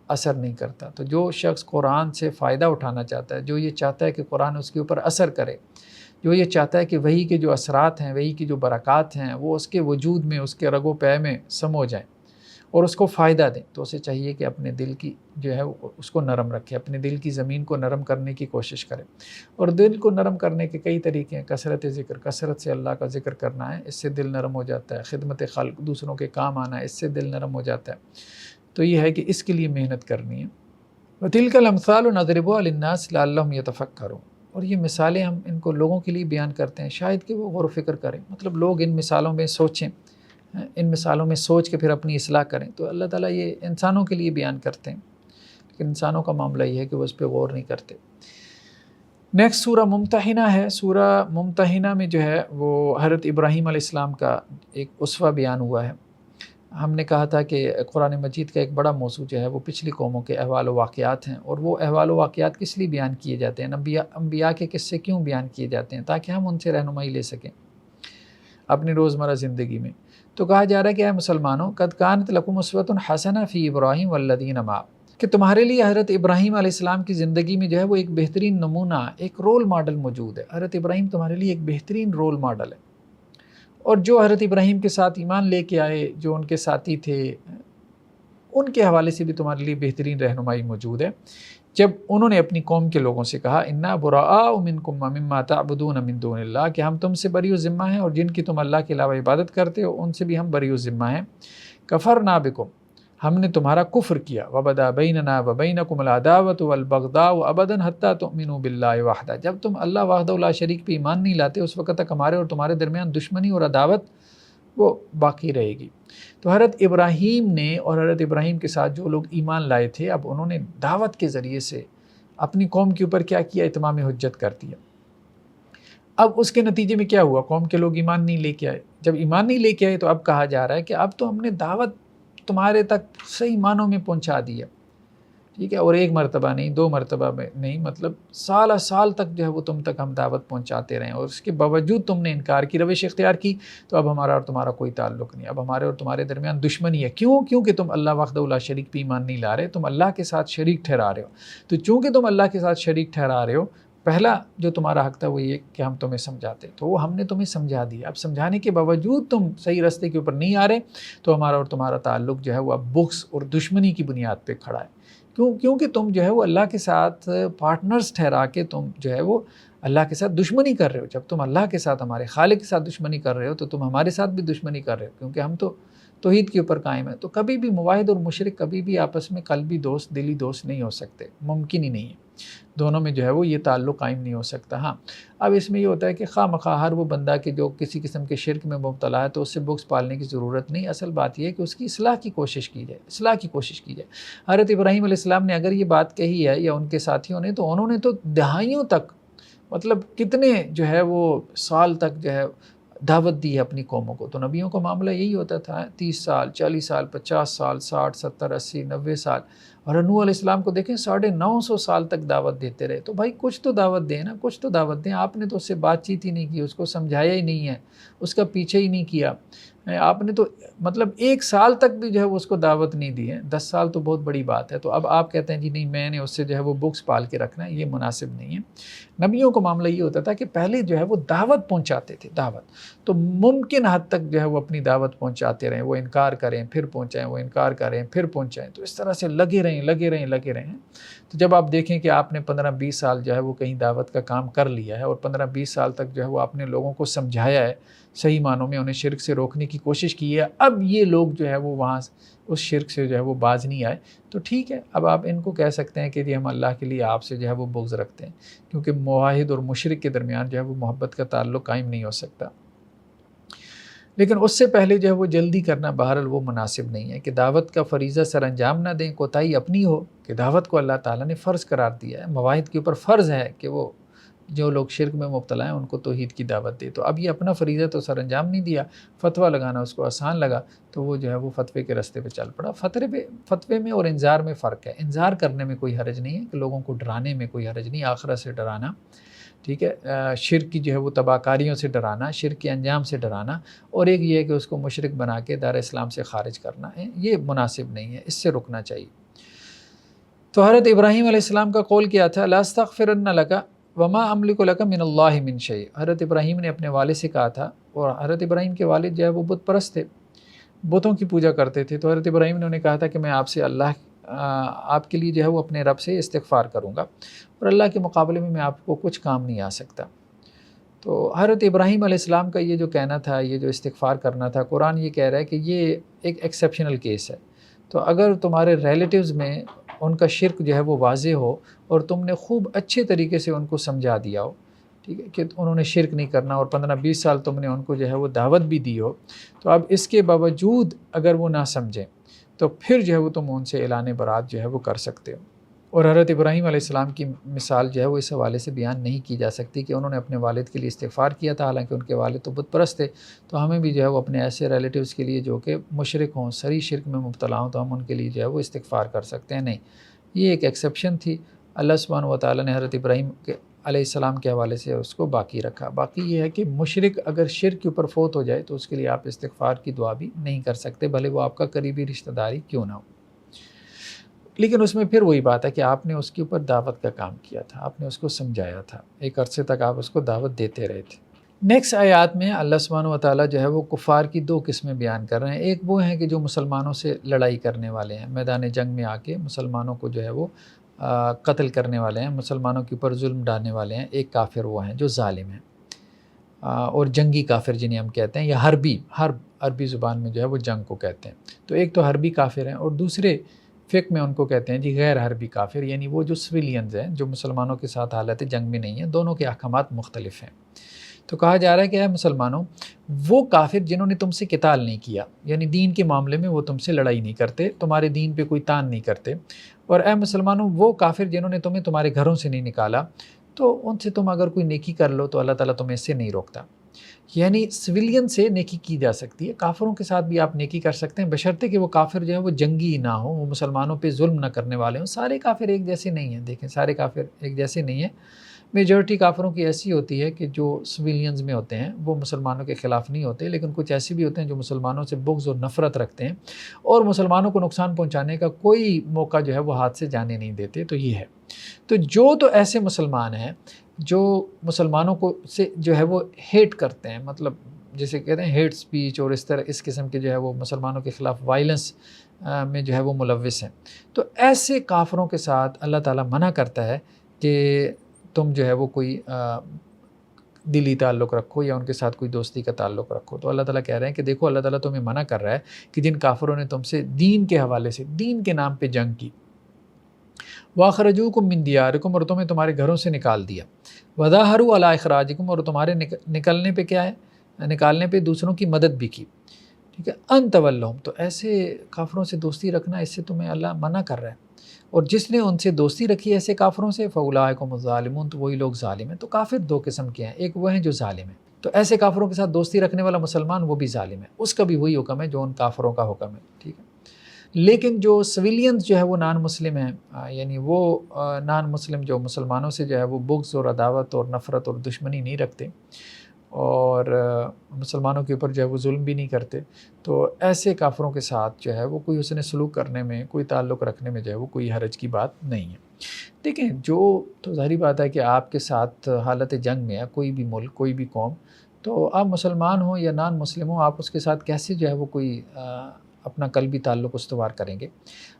اثر نہیں کرتا۔ تو جو شخص قرآن سے فائدہ اٹھانا چاہتا ہے، جو یہ چاہتا ہے کہ قرآن اس کے اوپر اثر کرے، جو یہ چاہتا ہے کہ وحی کے جو اثرات ہیں، وحی کی جو برکات ہیں وہ اس کے وجود میں، اس کے رگ و پے میں سمو جائیں اور اس کو فائدہ دیں، تو اسے چاہیے کہ اپنے دل کی جو ہے اس کو نرم رکھے، اپنے دل کی زمین کو نرم کرنے کی کوشش کرے۔ اور دل کو نرم کرنے کے کئی طریقے ہیں، کثرت ذکر، کثرت سے اللہ کا ذکر کرنا ہے، اس سے دل نرم ہو جاتا ہے، خدمت خلق، دوسروں کے کام آنا ہے، اس سے دل نرم ہو جاتا ہے۔ تو یہ ہے کہ اس کے لیے محنت کرنی ہے۔ وَتِلْكَ الْأَمْثَالُ نَضْرِبُهَا لِلنَّاسِ لَعَلَّهُمْ يَتَفَكَّرُونَ، اور یہ مثالیں ہم ان کو لوگوں کے لیے بیان کرتے ہیں شاید کہ وہ غور و فکر کریں، مطلب لوگ ان مثالوں میں سوچیں، ان مثالوں میں سوچ کے پھر اپنی اصلاح کریں۔ تو اللہ تعالیٰ یہ انسانوں کے لیے بیان کرتے ہیں، لیکن انسانوں کا معاملہ یہ ہے کہ وہ اس پہ غور نہیں کرتے۔ نیکسٹ سورہ ممتحنہ ہے۔ سورہ ممتحنہ میں جو ہے وہ حضرت ابراہیم علیہ السلام کا ایک اسوہ بیان ہوا ہے۔ ہم نے کہا تھا کہ قرآن مجید کا ایک بڑا موضوع جو ہے وہ پچھلی قوموں کے احوال و واقعات ہیں، اور وہ احوال و واقعات کس لیے بیان کیے جاتے ہیں، انبیاء کے قصے کیوں بیان کیے جاتے ہیں، تاکہ ہم ان سے رہنمائی لے سکیں اپنی روزمرہ زندگی میں۔ تو کہا جا رہا ہے کہ اے مسلمانوں، قد کانت لکم اسوۃ حسنہ فی ابراہیم والذین معہ، کہ تمہارے لیے حضرت ابراہیم علیہ السلام کی زندگی میں جو ہے وہ ایک بہترین نمونہ، ایک رول ماڈل موجود ہے۔ حضرت ابراہیم تمہارے لیے ایک بہترین رول ماڈل ہے، اور جو حضرت ابراہیم کے ساتھ ایمان لے کے آئے، جو ان کے ساتھی تھے، ان کے حوالے سے بھی تمہارے لیے بہترین رہنمائی موجود ہے۔ جب انہوں نے اپنی قوم کے لوگوں سے کہا انا براء منکم ومما تعبدون من دون اللہ، کہ ہم تم سے بری و ذمہ ہیں اور جن کی تم اللہ کے علاوہ عبادت کرتے ہو ان سے بھی ہم بری و ذمہ ہیں۔ کفرنا بکم، ہم نے تمہارا کفر کیا، وبدا بیننا وبینکم العداوۃ والبغضاء ابدا حتی تؤمنوا باللہ وحدہ، جب تم اللہ وحدہ لا شریک پہ ایمان نہیں لاتے اس وقت تک ہمارے اور تمہارے درمیان دشمنی اور عداوت وہ باقی رہے گی۔ تو حضرت ابراہیم نے اور حضرت ابراہیم کے ساتھ جو لوگ ایمان لائے تھے، اب انہوں نے دعوت کے ذریعے سے اپنی قوم کے اوپر کیا کیا، اتمام حجت کر دیا۔ اب اس کے نتیجے میں کیا ہوا، قوم کے لوگ ایمان نہیں لے کے آئے۔ جب ایمان نہیں لے کے آئے تو اب کہا جا رہا ہے کہ اب تو ہم نے دعوت تمہارے تک صحیح معنوں میں پہنچا دیا، ٹھیک ہے، اور ایک مرتبہ نہیں، دو مرتبہ نہیں، مطلب سالہ سال تک جو ہے وہ تم تک ہم دعوت پہنچاتے رہے، اور اس کے باوجود تم نے انکار کی، روش اختیار کی، تو اب ہمارا اور تمہارا کوئی تعلق نہیں، اب ہمارے اور تمہارے درمیان دشمنی ہے۔ کیونکہ تم اللہ وحدہ لا شریک پہ ایمان نہیں لا رہے، تم اللہ کے ساتھ شریک ٹھہرا رہے ہو۔ تو چونکہ تم اللہ کے ساتھ شریک ٹھہرا رہے ہو، پہلا جو تمہارا حق تھا وہ یہ کہ ہم تمہیں سمجھاتے، تو وہ ہم نے تمہیں سمجھا دیا۔ اب سمجھانے کے باوجود تم صحیح راستے کے اوپر نہیں آ رہے، تو ہمارا اور تمہارا تعلق جو ہے وہ اب بغض اور دشمنی کی بنیاد پہ کھڑا ہے۔ کیونکہ تم جو ہے وہ اللہ کے ساتھ پارٹنرز ٹھہرا کے تم جو ہے وہ اللہ کے ساتھ دشمنی کر رہے ہو۔ جب تم اللہ کے ساتھ، ہمارے خالق کے ساتھ دشمنی کر رہے ہو تو تم ہمارے ساتھ بھی دشمنی کر رہے ہو، کیونکہ ہم تو توحید کے اوپر قائم ہیں۔ تو کبھی بھی موحد اور مشرک کبھی بھی آپس میں قلبی دوست، دلی دوست نہیں ہو سکتے، ممکن ہی نہیں ہے، دونوں میں جو ہے وہ یہ تعلق قائم نہیں ہو سکتا۔ ہاں، اب اس میں یہ ہوتا ہے کہ خواہ مخواہ ہر وہ بندہ کہ جو کسی قسم کے شرک میں مبتلا ہے تو اس سے بغض پالنے کی ضرورت نہیں۔ اصل بات یہ ہے کہ اس کی اصلاح کی کوشش کی جائے، اصلاح کی کوشش کی جائے۔ حضرت ابراہیم علیہ السلام نے اگر یہ بات کہی ہے یا ان کے ساتھیوں نے، تو انہوں نے تو دہائیوں تک مطلب کتنے جو ہے وہ سال تک جو ہے دعوت دی ہے اپنی قوموں کو. تو نبیوں کا معاملہ یہی ہوتا تھا، 30 سال 40 سال 50 سال 60 70 80 90 سال. اور نوح علیہ السلام کو دیکھیں 950 سال تک دعوت دیتے رہے. تو بھائی کچھ تو دعوت دیں نا، کچھ تو دعوت دیں. آپ نے تو اس سے بات چیت ہی نہیں کی، اس کو سمجھایا ہی نہیں ہے، اس کا پیچھے ہی نہیں کیا. آپ نے تو مطلب 1 سال تک بھی جو ہے وہ اس کو دعوت نہیں دی ہے. 10 سال تو بہت بڑی بات ہے. تو اب آپ کہتے ہیں جی نہیں میں نے اس سے جو ہے وہ بکس پال کے رکھنا ہے، یہ مناسب نہیں ہے. نبیوں کا معاملہ یہ ہوتا تھا کہ پہلے جو ہے وہ دعوت پہنچاتے تھے، دعوت. تو ممکن حد تک جو ہے وہ اپنی دعوت پہنچاتے رہیں، وہ انکار کریں پھر پہنچائیں، وہ انکار کریں پھر پہنچائیں. تو اس طرح سے لگے رہیں. تو جب آپ دیکھیں کہ آپ نے 15-20 سال جو ہے وہ کہیں دعوت کا کام کر لیا ہے اور 15-20 سال تک جو ہے وہ آپ نے لوگوں کو سمجھایا ہے، صحیح معنوں میں انہیں شرک سے روکنے کی کوشش کی ہے، اب یہ لوگ جو ہے وہ وہاں اس شرک سے جو ہے وہ باز نہیں آئے، تو ٹھیک ہے. اب آپ ان کو کہہ سکتے ہیں کہ جی ہم اللہ کے لیے آپ سے جو ہے وہ بغض رکھتے ہیں، کیونکہ موحد اور مشرک کے درمیان جو ہے وہ محبت کا تعلق قائم نہیں ہو سکتا. لیکن اس سے پہلے جو ہے وہ جلدی کرنا بہرحال وہ مناسب نہیں ہے کہ دعوت کا فریضہ سر انجام نہ دیں. کوتاہی اپنی ہو کہ دعوت کو اللہ تعالیٰ نے فرض قرار دیا ہے، مواحد کے اوپر فرض ہے کہ وہ جو لوگ شرک میں مبتلا ہیں ان کو توحید کی دعوت دے. تو اب یہ اپنا فریضہ تو سر انجام نہیں دیا، فتویٰ لگانا اس کو آسان لگا، تو وہ جو ہے وہ فتوے کے راستے پہ چل پڑا. فتوے میں اور انذار میں فرق ہے. انذار کرنے میں کوئی حرج نہیں ہے، کہ لوگوں کو ڈرانے میں کوئی حرج نہیں، آخرت سے ڈرانا، ٹھیک ہے، شرک کی جو ہے وہ تباہ کاریوں سے ڈرانا، شرک کے انجام سے ڈرانا، اور ایک یہ ہے کہ اس کو مشرک بنا کے دار اسلام سے خارج کرنا ہے، یہ مناسب نہیں ہے، اس سے رکنا چاہیے. تو حضرت ابراہیم علیہ السلام کا قول کیا تھا، لا استغفرن لک وما املک لک من اللہ من شیء. حضرت ابراہیم نے اپنے والد سے کہا تھا، اور حضرت ابراہیم کے والد جو ہے وہ بت پرست تھے، بتوں کی پوجا کرتے تھے. تو حضرت ابراہیم نے انہیں کہا تھا کہ میں آپ سے آپ کے لیے جو ہے وہ اپنے رب سے استغفار کروں گا، اور اللہ کے مقابلے میں آپ کو کچھ کام نہیں آ سکتا. تو حضرت ابراہیم علیہ السلام کا یہ جو کہنا تھا، یہ جو استغفار کرنا تھا، قرآن یہ کہہ رہا ہے کہ یہ ایک ایکسیپشنل کیس ہے. تو اگر تمہارے ریلیٹیوز میں ان کا شرک جو ہے وہ واضح ہو اور تم نے خوب اچھے طریقے سے ان کو سمجھا دیا ہو، ٹھیک ہے، کہ انہوں نے شرک نہیں کرنا، اور 15-20 سال تم نے ان کو جو ہے وہ دعوت بھی دی ہو، تو اب اس کے باوجود اگر وہ نہ سمجھیں تو پھر جو ہے وہ تم ان سے اعلان برات جو ہے وہ کر سکتے ہو. اور حضرت ابراہیم علیہ السلام کی مثال جو ہے وہ اس حوالے سے بیان نہیں کی جا سکتی کہ انہوں نے اپنے والد کے لیے استغفار کیا تھا، حالانکہ ان کے والد تو بت پرست تھے. تو ہمیں بھی جو ہے وہ اپنے ایسے ریلیٹیوز کے لیے جو کہ مشرک ہوں، صریح شرک میں مبتلا ہوں، تو ہم ان کے لیے جو ہے وہ استغفار کر سکتے ہیں. نہیں، یہ ایک ایکسیپشن تھی. اللہ سبحانہ و تعالیٰ نے حضرت ابراہیم علیہ السلام کے حوالے سے اس کو باقی رکھا. باقی یہ ہے کہ مشرک اگر شرک کے اوپر فوت ہو جائے تو اس کے لیے آپ استغفار کی دعا بھی نہیں کر سکتے، بھلے وہ آپ کا قریبی رشتہ داری کیوں نہ ہو. لیکن اس میں پھر وہی بات ہے کہ آپ نے اس کے اوپر دعوت کا کام کیا تھا، آپ نے اس کو سمجھایا تھا، ایک عرصے تک آپ اس کو دعوت دیتے رہے تھے. نیکسٹ آیات میں اللہ سبحانہ و تعالیٰ جو ہے وہ کفار کی 2 قسمیں بیان کر رہے ہیں. ایک وہ ہیں کہ جو مسلمانوں سے لڑائی کرنے والے ہیں، میدان جنگ میں آ کے مسلمانوں کو جو ہے وہ قتل کرنے والے ہیں، مسلمانوں کے اوپر ظلم ڈالنے والے ہیں. ایک کافر وہ ہیں جو ظالم ہیں، اور جنگی کافر جنہیں ہم کہتے ہیں، یا حرب عربی زبان میں جو ہے وہ جنگ کو کہتے ہیں. تو ایک تو حربی کافر ہیں، اور دوسرے فقہ میں ان کو کہتے ہیں جی غیر حربی کافر، یعنی وہ جو سویلینز ہیں، جو مسلمانوں کے ساتھ حالت جنگ میں نہیں ہیں. دونوں کے احکامات مختلف ہیں. تو کہا جا رہا ہے کہ اے مسلمانوں، وہ کافر جنہوں نے تم سے قتال نہیں کیا، یعنی دین کے معاملے میں وہ تم سے لڑائی نہیں کرتے، تمہارے دین پہ کوئی تان نہیں کرتے، اور اے مسلمانوں وہ کافر جنہوں نے تمہیں تمہارے گھروں سے نہیں نکالا، تو ان سے تم اگر کوئی نیکی کر لو تو اللہ تعالیٰ تمہیں اس سے نہیں روکتا. یعنی سویلین سے نیکی کی جا سکتی ہے، کافروں کے ساتھ بھی آپ نیکی کر سکتے ہیں، بشرطے کہ وہ کافر جو ہے وہ جنگی نہ ہوں، وہ مسلمانوں پہ ظلم نہ کرنے والے ہوں. سارے کافر ایک جیسے نہیں ہیں، دیکھیں سارے کافر ایک جیسے نہیں ہیں. میجورٹی کافروں کی ایسی ہوتی ہے کہ جو سویلینز میں ہوتے ہیں وہ مسلمانوں کے خلاف نہیں ہوتے، لیکن کچھ ایسے بھی ہوتے ہیں جو مسلمانوں سے بغض اور نفرت رکھتے ہیں اور مسلمانوں کو نقصان پہنچانے کا کوئی موقع جو ہے وہ ہاتھ سے جانے نہیں دیتے. تو یہ ہے. تو ایسے مسلمان ہیں جو مسلمانوں کو سے جو ہے وہ ہیٹ کرتے ہیں، مطلب جسے کہتے ہیں ہیٹ سپیچ، اور اس قسم کے جو ہے وہ مسلمانوں کے خلاف وائلنس میں جو ہے وہ ملوث ہیں. تو ایسے کافروں کے ساتھ اللہ تعالیٰ منع کرتا ہے کہ تم جو ہے وہ کوئی دلی تعلق رکھو یا ان کے ساتھ کوئی دوستی کا تعلق رکھو. تو اللہ تعالیٰ کہہ رہے ہیں کہ دیکھو اللہ تعالیٰ تمہیں منع کر رہا ہے کہ جن کافروں نے تم سے دین کے حوالے سے، دین کے نام پہ جنگ کی، وَأَخْرَجُوكُم مِّن دِيَارِكُمْ، اور تمہیں تمہارے گھروں سے نکال دیا، وَظَاهَرُوا عَلَىٰ إِخْرَاجِكُمْ، اور تمہارے نکلنے پہ کیا ہے، نکالنے پہ دوسروں کی مدد بھی کی، ٹھیک ہے، أَن تَوَلَّوْهُمْ، تو ایسے کافروں سے دوستی رکھنا، اس سے تمہیں اللہ منع کر رہا ہے. اور جس نے ان سے دوستی رکھی ایسے کافروں سے فَأُولَٰئِکُمُ الظَّالِمُونَ، تو وہی لوگ ظالم ہیں۔ تو کافر دو قسم کے ہیں، ایک وہ ہیں جو ظالم ہیں، تو ایسے کافروں کے ساتھ دوستی رکھنے والا مسلمان وہ بھی ظالم ہے، اس کا بھی وہی حکم ہے جو ان کافروں کا حکم ہے، ٹھیک ہے۔ لیکن جو سویلینز جو ہے وہ نان مسلم ہیں، یعنی وہ نان مسلم جو مسلمانوں سے جو ہے وہ بغض اور عداوت اور نفرت اور دشمنی نہیں رکھتے، اور مسلمانوں کے اوپر جو ہے وہ ظلم بھی نہیں کرتے، تو ایسے کافروں کے ساتھ جو ہے وہ کوئی حسن سلوک کرنے میں، کوئی تعلق رکھنے میں جو ہے وہ کوئی حرج کی بات نہیں ہے۔ دیکھیں، جو تو ظاہری بات ہے کہ آپ کے ساتھ حالت جنگ میں ہے کوئی بھی ملک، کوئی بھی قوم، تو آپ مسلمان ہوں یا نان مسلم ہوں، آپ اس کے ساتھ کیسے جو ہے وہ کوئی اپنا قلبی تعلق استوار کریں گے۔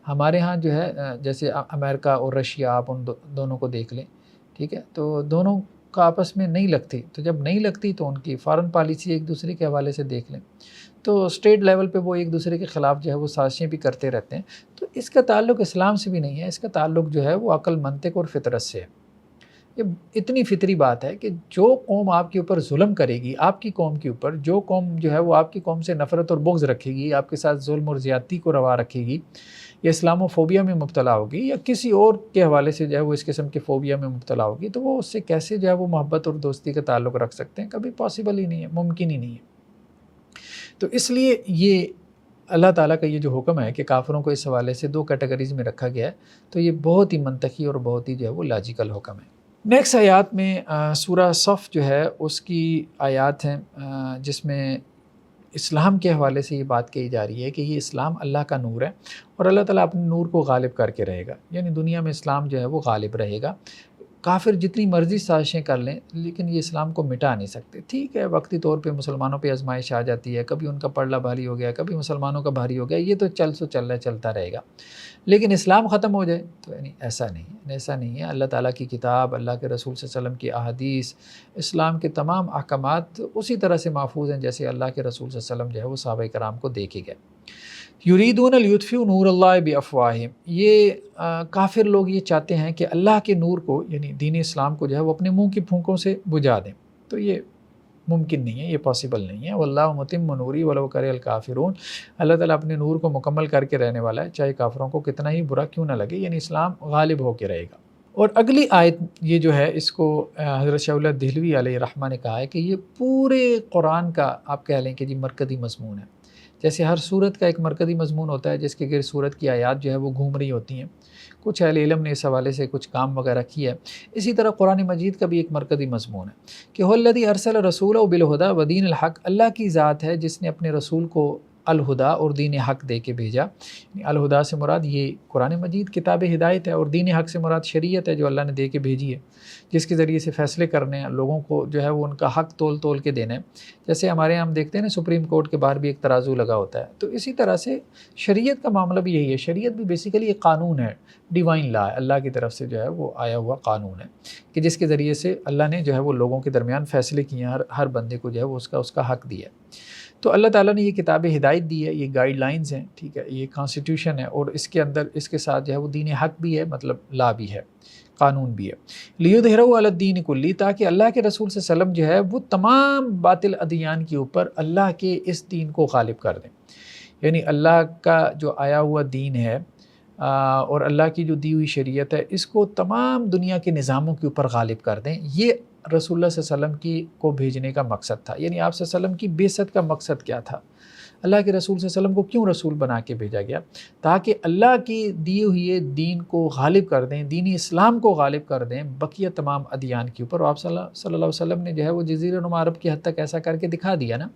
ہمارے ہاں جو ہے جیسے امریکہ اور رشیا، آپ ان دونوں کو دیکھ لیں، ٹھیک ہے، تو دونوں کا آپس میں نہیں لگتی، تو جب نہیں لگتی تو ان کی فارن پالیسی ایک دوسرے کے حوالے سے دیکھ لیں، تو اسٹیٹ لیول پہ وہ ایک دوسرے کے خلاف جو ہے وہ سازشیں بھی کرتے رہتے ہیں۔ تو اس کا تعلق اسلام سے بھی نہیں ہے، اس کا تعلق جو ہے وہ عقل، منطق اور فطرت سے ہے۔ یہ اتنی فطری بات ہے کہ جو قوم آپ کے اوپر ظلم کرے گی، آپ کی قوم کے اوپر جو قوم جو ہے وہ آپ کی قوم سے نفرت اور بغض رکھے گی، آپ کے ساتھ ظلم اور زیادتی کو روا رکھے گی، یا اسلام و فوبیا میں مبتلا ہوگی، یا کسی اور کے حوالے سے جو ہے وہ اس قسم کے فوبیا میں مبتلا ہوگی، تو وہ اس سے کیسے جو ہے وہ محبت اور دوستی کا تعلق رکھ سکتے ہیں؟ کبھی پاسبل ہی نہیں ہے، ممکن ہی نہیں ہے۔ تو اس لیے یہ اللہ تعالیٰ کا یہ جو حکم ہے کہ کافروں کو اس حوالے سے دو کیٹیگریز میں رکھا گیا ہے، تو یہ بہت ہی منطقی اور بہت ہی جو ہے وہ لاجیکل حکم ہے۔ نیکسٹ آیات میں سورہ صف جو ہے اس کی آیات ہیں جس میں اسلام کے حوالے سے یہ بات کہی جا رہی ہے کہ یہ اسلام اللہ کا نور ہے، اور اللہ تعالیٰ اپنے نور کو غالب کر کے رہے گا، یعنی دنیا میں اسلام جو ہے وہ غالب رہے گا۔ کافر جتنی مرضی سازشیں کر لیں لیکن یہ اسلام کو مٹا نہیں سکتے۔ ٹھیک ہے، وقتی طور پہ مسلمانوں پہ آزمائش آ جاتی ہے، کبھی ان کا پلڑا بھاری ہو گیا، کبھی مسلمانوں کا بھاری ہو گیا، یہ تو چلتا رہے گا، لیکن اسلام ختم ہو جائے تو یعنی ایسا نہیں ہے۔ اللہ تعالیٰ کی کتاب، اللہ کے رسول صلی اللہ علیہ وسلم کی احادیث، اسلام کے تمام احکامات اسی طرح سے محفوظ ہیں جیسے اللہ کے رسول صلی اللہ علیہ وسلم جو ہے وہ صحابہ کرام کو دیکھے گئے۔ یریدون لیطفئوا نور اللہ بافواہہم، یہ کافر لوگ یہ چاہتے ہیں کہ اللہ کے نور کو، یعنی دین اسلام کو جو ہے وہ اپنے منہ کی پھونکوں سے بجھا دیں، تو یہ ممکن نہیں ہے، یہ پاسبل نہیں ہے۔ واللہ متم نوری ولو کرہ الکافرون، اللہ تعالیٰ اپنے نور کو مکمل کر کے رہنے والا ہے، چاہے کافروں کو کتنا ہی برا کیوں نہ لگے، یعنی اسلام غالب ہو کے رہے گا۔ اور اگلی آیت یہ جو ہے اس کو حضرت شاہ اللہ دہلوی علیہ رحمہ نے کہا ہے کہ یہ پورے قرآن کا آپ کہہ لیں کہ جی مرکزی مضمون ہے۔ جیسے ہر سورت کا ایک مرکزی مضمون ہوتا ہے جس کے گرد سورت کی آیات جو ہے وہ گھوم رہی ہوتی ہیں، کچھ اہل علم نے اس حوالے سے کچھ کام وغیرہ کیا ہے، اسی طرح قرآن مجید کا بھی ایک مرکزی مضمون ہے کہ هو الذی ارسل رسولہ بالہدی ودین الحق، اللہ کی ذات ہے جس نے اپنے رسول کو الہدا اور دین حق دے کے بھیجا۔ الہدا سے مراد یہ قرآن مجید کتاب ہدایت ہے، اور دین حق سے مراد شریعت ہے جو اللہ نے دے کے بھیجی ہے، جس کے ذریعے سے فیصلے کرنے ہیں، لوگوں کو جو ہے وہ ان کا حق تول کے دینا ہے۔ جیسے ہمارے یہاں ہم دیکھتے ہیں نا سپریم کورٹ کے باہر بھی ایک ترازو لگا ہوتا ہے، تو اسی طرح سے شریعت کا معاملہ بھی یہی ہے۔ شریعت بھی بیسیکلی ایک قانون ہے، ڈیوائن لا ہے، اللہ کی طرف سے جو ہے وہ آیا ہوا قانون ہے کہ جس کے ذریعے سے اللہ نے جو ہے وہ لوگوں کے درمیان فیصلے کیے ہیں، ہر بندے کو جو ہے وہ اس کا حق دیا ہے۔ تو اللہ تعالیٰ نے یہ کتاب ہدایت دی ہے، یہ گائیڈ لائنز ہیں، ٹھیک ہے، یہ کانسٹیٹیوشن ہے، اور اس کے اندر اس کے ساتھ جو ہے وہ دین حق بھی ہے، مطلب لا بھی ہے، قانون بھی ہے۔ لیظہرہ علی الدین کلہ، تاکہ اللہ کے رسول صلی اللہ علیہ وسلم جو ہے وہ تمام باطل ادیان کے اوپر اللہ کے اس دین کو غالب کر دیں، یعنی اللہ کا جو آیا ہوا دین ہے اور اللہ کی جو دی ہوئی شریعت ہے، اس کو تمام دنیا کے نظاموں کے اوپر غالب کر دیں۔ یہ رسول اللہ صلی اللہ علیہ وسلم کو بھیجنے کا مقصد تھا، یعنی آپ صلی اللہ علیہ وسلم کی بعثت کا مقصد کیا تھا؟ اللہ کے رسول صلی اللہ علیہ وسلم کو کیوں رسول بنا کے بھیجا گیا؟ تاکہ اللہ کی دی ہوئی دین کو غالب کر دیں، دینی اسلام کو غالب کر دیں بقیہ تمام ادیان کے اوپر۔ اور آپ صلی اللہ علیہ وسلم نے جو ہے وہ جزیرہ نما عرب کی حد تک ایسا کر کے دکھا دیا نا،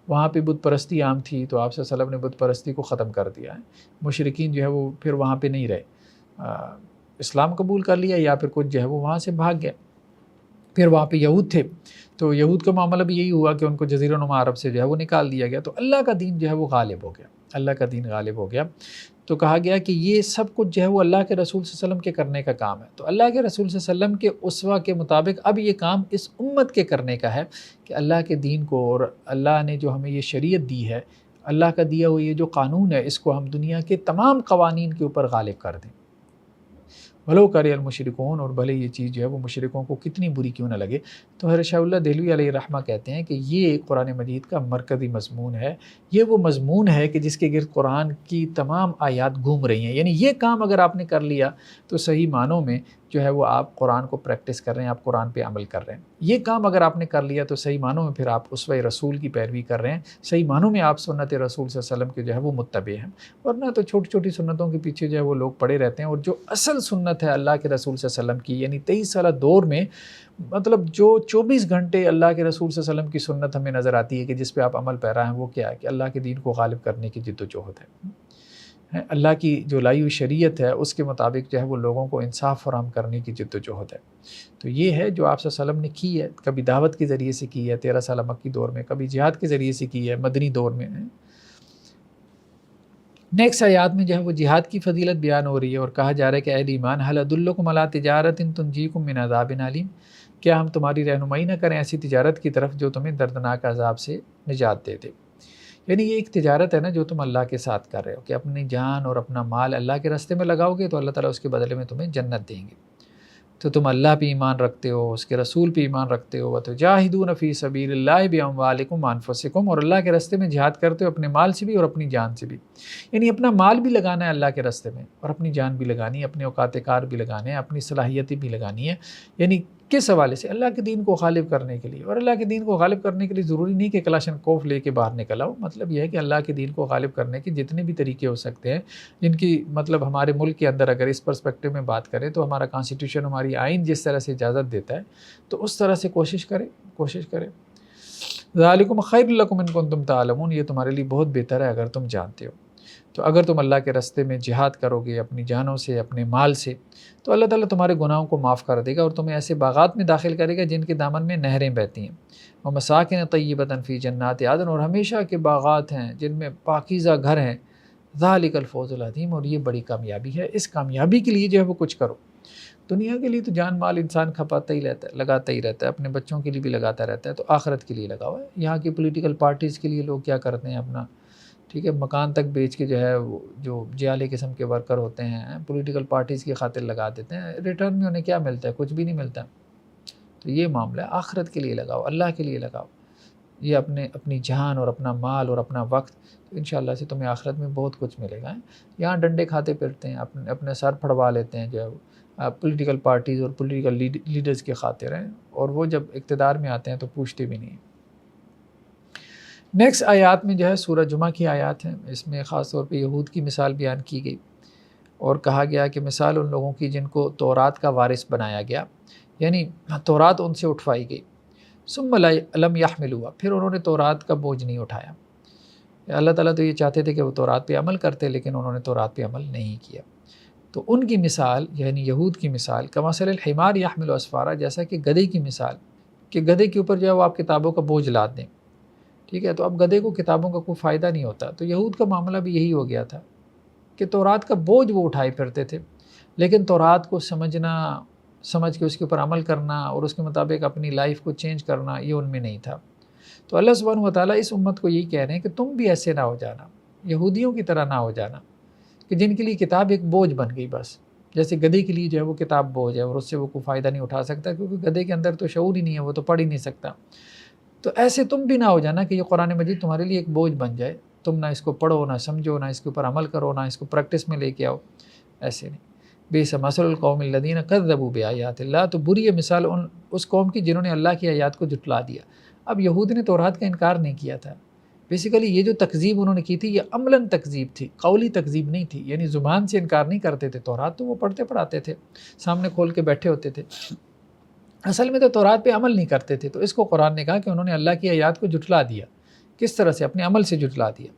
وہاں پہ بت پرستی عام تھی تو آپ صلی اللہ علیہ وسلم نے بت پرستی کو ختم کر دیا ہے، مشرکین جو ہے وہ پھر وہاں پہ نہیں رہے، اسلام قبول کر لیا، یا پھر کچھ جو ہے وہ وہاں سے بھاگ گئے۔ پھر وہاں پہ یہود تھے، تو یہود کا معاملہ بھی یہی ہوا کہ ان کو جزیرہ نما عرب سے جو ہے وہ نکال دیا گیا، تو اللہ کا دین جو ہے وہ غالب ہو گیا، اللہ کا دین غالب ہو گیا۔ تو کہا گیا کہ یہ سب کچھ جو ہے وہ اللہ کے رسول صلی اللہ علیہ وسلم کے کرنے کا کام ہے، تو اللہ کے رسول صلی اللہ علیہ وسلم کے اسوہ کے مطابق اب یہ کام اس امت کے کرنے کا ہے کہ اللہ کے دین کو، اور اللہ نے جو ہمیں یہ شریعت دی ہے، اللہ کا دیا ہوا یہ جو قانون ہے، اس کو ہم دنیا کے تمام قوانین کے اوپر غالب کر دیں۔ ولو کری المشرکون، اور بھلے یہ چیز جو ہے وہ مشرکوں کو کتنی بری کیوں نہ لگے۔ تو حضرت شاہ اللہ دہلوی علیہ رحمہ کہتے ہیں کہ یہ قرآن مجید کا مرکزی مضمون ہے، یہ وہ مضمون ہے کہ جس کے گرد قرآن کی تمام آیات گھوم رہی ہیں۔ یعنی یہ کام اگر آپ نے کر لیا تو صحیح معنوں میں جو ہے وہ آپ قرآن کو پریکٹس کر رہے ہیں، آپ قرآن پہ عمل کر رہے ہیں۔ یہ کام اگر آپ نے کر لیا تو صحیح معنوں میں پھر آپ اسوہ رسول کی پیروی کر رہے ہیں، صحیح معنوں میں آپ سنت رسول صلی اللہ علیہ وسلم کے جو ہے وہ متبع ہیں۔ ورنہ تو چھوٹی چھوٹی سنتوں کے پیچھے جو ہے وہ لوگ پڑے رہتے ہیں، اور جو اصل سنت ہے اللہ کے رسول صلی اللہ علیہ وسلم کی، یعنی 23 سالہ دور میں مطلب جو 24 گھنٹے اللہ کے رسول صلی اللہ علیہ وسلم کی سنت ہمیں نظر آتی ہے کہ جس پہ آپ عمل پیرا ہیں، وہ کیا ہے کہ اللہ کے دین کو غالب کرنے کی جد و جہد ہے۔ اللہ کی جو لائی ہوئی شریعت ہے اس کے مطابق جو ہے وہ لوگوں کو انصاف فراہم کرنے کی جد و جہد ہے۔ تو یہ ہے جو آپ صلی اللہ علیہ وسلم نے کی ہے، کبھی دعوت کے ذریعے سے کی ہے 13 سالہ مکی دور میں، کبھی جہاد کے ذریعے سے کی ہے مدنی دور میں۔ نیکسٹ آیات میں جو ہے وہ جہاد کی فضیلت بیان ہو رہی ہے، اور کہا جا رہا ہے کہ اہل ایمان هل ادلکم علی تجارۃ تنجیکم من عذاب علیم، کیا ہم تمہاری رہنمائی نہ کریں ایسی تجارت کی طرف جو تمہیں دردناک عذاب سے نجات دے دے۔ یعنی یہ ایک تجارت ہے نا جو تم اللہ کے ساتھ کر رہے ہو، کہ اپنی جان اور اپنا مال اللہ کے راستے میں لگاؤ گے تو اللہ تعالیٰ اس کے بدلے میں تمہیں جنت دیں گے۔ تو تم اللہ پہ ایمان رکھتے ہو، اس کے رسول پہ ایمان رکھتے ہو، وَتُجَاهِدُونَ فِي سَبِيلِ اللَّهِ بِأَمْوَالِكُمْ وَأَنفُسِكُمْ، اور اللہ کے راستے میں جہاد کرتے ہو اپنے مال سے بھی اور اپنی جان سے بھی۔ یعنی اپنا مال بھی لگانا ہے اللہ کے راستے میں، اور اپنی جان بھی لگانی ہے، اپنے اوقات کار بھی لگانے ہیں، اپنی صلاحیتیں بھی لگانی ہے۔ یعنی کس حوالے سے؟ اللہ کے دین کو غالب کرنے کے لیے۔ اور اللہ کے دین کو غالب کرنے کے لیے ضروری نہیں کہ کلاشن کوف لے کے باہر نکل آؤ، مطلب یہ ہے کہ اللہ کے دین کو غالب کرنے کے جتنے بھی طریقے ہو سکتے ہیں، جن کی مطلب ہمارے ملک کے اندر اگر اس پرسپیکٹو میں بات کریں تو ہمارا کانسٹیٹیوشن، ہماری آئین جس طرح سے اجازت دیتا ہے تو اس طرح سے کوشش کریں۔ ذالکم خیر لکم ان کنتم تعلمون، یہ تمہارے لیے بہت بہتر ہے اگر تم جانتے ہو۔ تو اگر تم اللہ کے راستے میں جہاد کرو گے اپنی جانوں سے، اپنے مال سے، تو اللہ تعالیٰ تمہارے گناہوں کو معاف کر دے گا اور تمہیں ایسے باغات میں داخل کرے گا جن کے دامن میں نہریں بہتی ہیں، اور مساکن طیبۃ فی جنات عدن، اور ہمیشہ کے باغات ہیں جن میں پاکیزہ گھر ہیں۔ ذالک الفوز العظیم، اور یہ بڑی کامیابی ہے۔ اس کامیابی کے لیے جو ہے وہ کچھ کرو۔ دنیا کے لیے تو جان مال انسان کھپاتا ہی رہتا ہے، لگاتا ہی رہتا ہے، اپنے بچوں کے لیے بھی لگاتا رہتا ہے، تو آخرت کے لیے لگا ہوا ہے۔ یہاں کی پولیٹیکل پارٹیز کے لیے لوگ کیا کرتے ہیں، اپنا ٹھیک ہے مکان تک بیچ کے جو ہے وہ جو جعلی قسم کے ورکر ہوتے ہیں پولیٹیکل پارٹیز کی خاطر لگا دیتے ہیں، ریٹرن میں انہیں کیا ملتا ہے؟ کچھ بھی نہیں ملتا۔ تو یہ معاملہ ہے، آخرت کے لیے لگاؤ، اللہ کے لیے لگاؤ، یہ اپنی جان اور اپنا مال اور اپنا وقت، تو انشاءاللہ سے تمہیں آخرت میں بہت کچھ ملے گا۔ یہاں ڈنڈے کھاتے پھرتے ہیں، اپنے سر پھڑوا لیتے ہیں جو ہے پولیٹیکل پارٹیز اور پولیٹیکل لیڈرز کی خاطر ہیں، اور وہ جب اقتدار میں آتے ہیں تو پوچھتے بھی نہیں۔ نیکسٹ آیات میں جو ہے سورہ جمعہ کی آیات ہیں، اس میں خاص طور پہ یہود کی مثال بیان کی گئی، اور کہا گیا کہ مثال ان لوگوں کی جن کو تورات کا وارث بنایا گیا، یعنی تورات ان سے اٹھوائی گئی، ثم لم یحملوها، پھر انہوں نے تورات کا بوجھ نہیں اٹھایا۔ اللہ تعالیٰ تو یہ چاہتے تھے کہ وہ تورات پہ عمل کرتے، لیکن انہوں نے تورات پہ عمل نہیں کیا۔ تو ان کی مثال یعنی یہود کی مثال کمثل الحمار یحمل اسفارا، جیسا کہ گدھے کی مثال، کہ گدھے کے اوپر جو ہے وہ آپ کتابوں کا بوجھ لاد دیں، ٹھیک ہے، تو اب گدھے کو کتابوں کا کوئی فائدہ نہیں ہوتا۔ تو یہود کا معاملہ بھی یہی ہو گیا تھا کہ تورات کا بوجھ وہ اٹھائے پھرتے تھے، لیکن تورات کو سمجھ کے اس کے اوپر عمل کرنا اور اس کے مطابق اپنی لائف کو چینج کرنا یہ ان میں نہیں تھا۔ تو اللہ سبحانہ و تعالیٰ اس امت کو یہی کہہ رہے ہیں کہ تم بھی ایسے نہ ہو جانا، یہودیوں کی طرح نہ ہو جانا کہ جن کے لیے کتاب ایک بوجھ بن گئی بس، جیسے گدھے کے لیے جو ہے وہ کتاب بوجھ ہے اور اس سے وہ کوئی فائدہ نہیں اٹھا سکتا، کیونکہ گدھے کے اندر تو شعور ہی نہیں ہے، وہ تو پڑھ ہی نہیں سکتا۔ تو ایسے تم بھی نہ ہو جانا کہ یہ قرآن مجید تمہارے لیے ایک بوجھ بن جائے، تم نہ اس کو پڑھو، نہ سمجھو، نہ اس کے اوپر عمل کرو، نہ اس کو پریکٹس میں لے کے آؤ، ایسے نہیں۔ بئس مثل القوم الذین کذبوا بآیات اللہ، تو بری ہے مثال اس قوم کی جنہوں نے اللہ کی آیات کو جھٹلا دیا۔ اب یہود نے تورات کا انکار نہیں کیا تھا، بیسیکلی یہ جو تکذیب انہوں نے کی تھی یہ عملاً تکذیب تھی، قولی تکذیب نہیں تھی، یعنی زبان سے انکار نہیں کرتے تھے، تورات تو وہ پڑھتے پڑھاتے تھے، سامنے کھول کے بیٹھے ہوتے تھے، اصل میں تو تورات پہ عمل نہیں کرتے تھے۔ تو اس کو قرآن نے کہا کہ انہوں نے اللہ کی آیات کو جھٹلا دیا، کس طرح سے؟ اپنے عمل سے جھٹلا دیا۔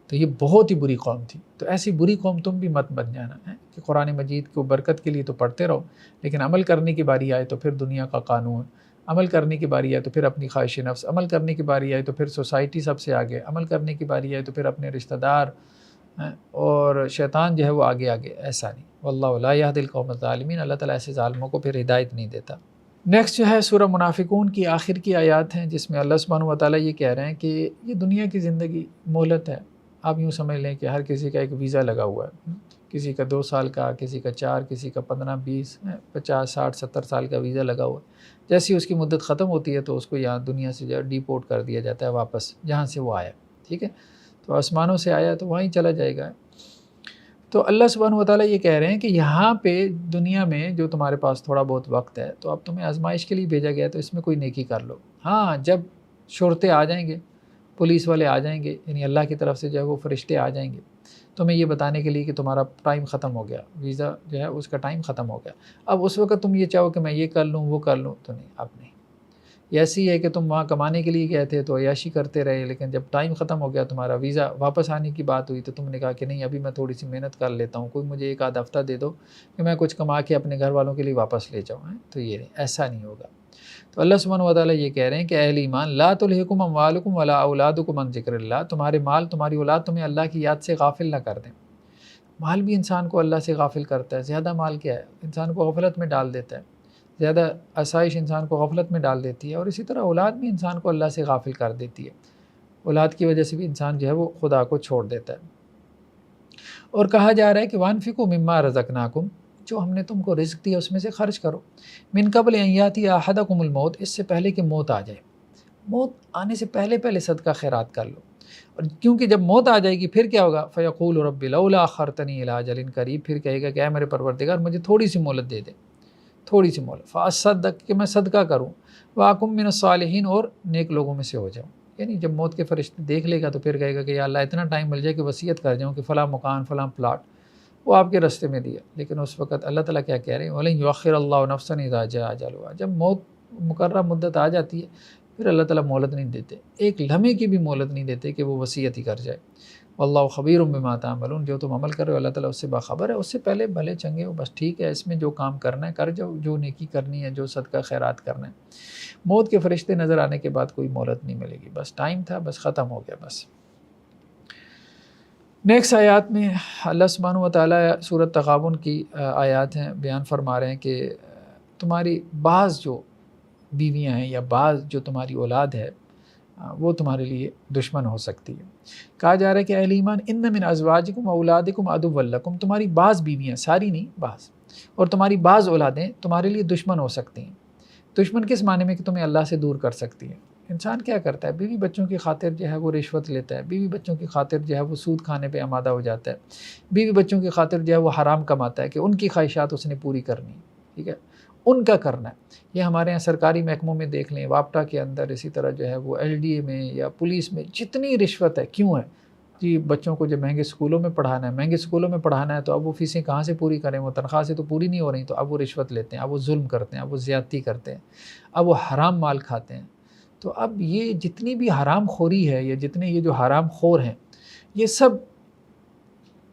تو یہ بہت ہی بری قوم تھی۔ تو ایسی بری قوم تم بھی مت بن جانا ہے کہ قرآن مجید کو برکت کے لیے تو پڑھتے رہو، لیکن عمل کرنے کی باری آئے تو پھر دنیا کا قانون، عمل کرنے کی باری آئے تو پھر اپنی خواہش نفس، عمل کرنے کی باری آئے تو پھر سوسائٹی سب سے آگے، عمل کرنے کی باری آئے تو پھر اپنے رشتہ دار اور شیطان جو ہے وہ آگے آگے، ایسا نہیں۔ واللہ لا یہدی القوم الظالمین، اللہ تعالیٰ ایسے ظالموں کو پھر ہدایت نہیں دیتا۔ نیکسٹ جو ہے سورہ منافقون کی آخر کی آیات ہیں، جس میں اللہ سبحانہ و تعالیٰ یہ کہہ رہے ہیں کہ یہ دنیا کی زندگی مہلت ہے، آپ یوں سمجھ لیں کہ ہر کسی کا ایک ویزا لگا ہوا ہے کسی کا 2 سال کا، کسی کا 4، کسی کا 15، 20، 50، 60، 70 سال کا ویزا لگا ہوا ہے۔ جیسی اس کی مدت ختم ہوتی ہے تو اس کو یہاں دنیا سے جو ہے ڈیپورٹ کر دیا جاتا ہے واپس جہاں سے وہ آیا، ٹھیک ہے؟ تو آسمانوں سے آیا تو وہیں چلا جائے گا۔ تو اللہ سبحانہ و تعالیٰ یہ کہہ رہے ہیں کہ یہاں پہ دنیا میں جو تمہارے پاس تھوڑا بہت وقت ہے تو اب تمہیں آزمائش کے لیے بھیجا گیا ہے، تو اس میں کوئی نیکی کر لو۔ ہاں، جب شرطے آ جائیں گے، پولیس والے آ جائیں گے، یعنی اللہ کی طرف سے جو ہے وہ فرشتے آ جائیں گے تمہیں یہ بتانے کے لیے کہ تمہارا ٹائم ختم ہو گیا، ویزا جو ہے اس کا ٹائم ختم ہو گیا، اب اس وقت تم یہ چاہو کہ میں یہ کر لوں وہ کر لوں، تو نہیں، اب نہیں۔ یہ ایسی ہے کہ تم وہاں کمانے کے لیے گئے تھے تو عیاشی کرتے رہے، لیکن جب ٹائم ختم ہو گیا، تمہارا ویزا واپس آنے کی بات ہوئی، تو تم نے کہا کہ نہیں، ابھی میں تھوڑی سی محنت کر لیتا ہوں، کوئی مجھے 1 آدھ ہفتہ دے دو کہ میں کچھ کما کے اپنے گھر والوں کے لیے واپس لے جاؤں۔ تو یہ نہیں، ایسا نہیں ہوگا۔ تو اللہ سبحانہ و تعالیٰ یہ کہہ رہے ہیں کہ اہل ایمان، لا تلہکم اموالکم ولا اولادکم عن ذکر اللہ، تمہارے مال، تمہاری اولاد تمہیں اللہ کی یاد سے غافل نہ کر دیں۔ مال بھی انسان کو اللہ سے غافل کرتا ہے۔ زیادہ مال کیا ہے؟ انسان کو غفلت میں ڈال دیتا ہے، زیادہ آسائش انسان کو غفلت میں ڈال دیتی ہے، اور اسی طرح اولاد بھی انسان کو اللہ سے غافل کر دیتی ہے۔ اولاد کی وجہ سے بھی انسان جو ہے وہ خدا کو چھوڑ دیتا ہے۔ اور کہا جا رہا ہے کہ وانفقوا مما رزقناکم، جو ہم نے تم کو رزق دیا اس میں سے خرچ کرو، من قبل ان یاتی احدکم الموت، اس سے پہلے کہ موت آ جائے۔ موت آنے سے پہلے صدقہ خیرات کر لو، اور کیونکہ جب موت آ جائے گی پھر کیا ہوگا؟ فیقول رب لولا اخرتنی الی اجل قریب، پھر کہے گا کہ اے میرے پروردگار مجھے تھوڑی سی مہلت دے دے، تھوڑی سی مہلت، فاصدق، کہ میں صدقہ کروں، واکم من الصالحین، اور نیک لوگوں میں سے ہو جاؤں۔ یعنی جب موت کے فرشتے دیکھ لے گا تو پھر کہے گا کہ یا اللہ اتنا ٹائم مل جائے کہ وصیت کر جاؤں کہ فلاں مکان، فلاں پلاٹ وہ آپ کے راستے میں دیا، لیکن اس وقت اللہ تعالیٰ کیا کہہ رہے ہیں؟ وَلَن يُؤَخِّرَ اللَّهُ نَفْسًا إِذَا جَاءَ أَجَلُهَا، جب موت مقررہ مدت آ جاتی ہے پھر اللہ تعالیٰ مہلت نہیں دیتے، ایک لمحے کی بھی مہلت نہیں دیتے کہ وہ وصیت ہی کر جائے۔ واللہ خبیر بما تعملون، جو تم عمل کر رہے ہو اللہ تعالیٰ اس سے باخبر ہے۔ اس سے پہلے بھلے چنگے ہو، بس ٹھیک ہے، اس میں جو کام کرنا ہے کر جاؤ، جو نیکی کرنی ہے، جو صدقہ خیرات کرنا ہے۔ موت کے فرشتے نظر آنے کے بعد کوئی مہلت نہیں ملے گی، بس ٹائم تھا، بس ختم ہو گیا بس۔ نیکسٹ آیات میں اللہ سبحانہ و تعالیٰ سورۃ تغابن کی آیات ہیں، بیان فرما رہے ہیں کہ تمہاری بعض جو بیویاں ہیں یا بعض جو تمہاری اولاد ہے وہ تمہارے لیے دشمن ہو سکتی ہے۔ کہا جا رہا ہے کہ اہل ایمان، ان من ازواجکم و اولادکم عدو لکم، تمہاری بعض بیویاں، ساری نہیں بعض، اور تمہاری بعض اولادیں تمہارے لیے دشمن ہو سکتی ہیں۔ دشمن کس معنی میں؟ کہ تمہیں اللہ سے دور کر سکتی ہیں۔ انسان کیا کرتا ہے؟ بیوی بچوں کی خاطر جو ہے وہ رشوت لیتا ہے، بیوی بچوں کی خاطر جو ہے وہ سود کھانے پہ آمادہ ہو جاتا ہے، بیوی بچوں کی خاطر جو ہے وہ حرام کماتا ہے کہ ان کی خواہشات اس نے پوری کرنی، ٹھیک ہے، ان کا کرنا ہے۔ یہ ہمارے یہاں سرکاری محکموں میں دیکھ لیں، واپٹا کے اندر، اسی طرح جو ہے وہ LDA میں یا پولیس میں جتنی رشوت ہے، کیوں ہے؟ جی بچوں کو جب مہنگے اسکولوں میں پڑھانا ہے تو اب وہ فیسیں کہاں سے پوری کریں؟ وہ تنخواہ سے تو پوری نہیں ہو رہی، تو اب وہ رشوت لیتے ہیں، اب وہ ظلم کرتے ہیں، اب وہ زیادتی کرتے ہیں، اب وہ حرام مال کھاتے ہیں۔ تو اب یہ جتنی بھی حرام خوری ہے، یا جتنے یہ جو حرام خور ہیں، یہ سب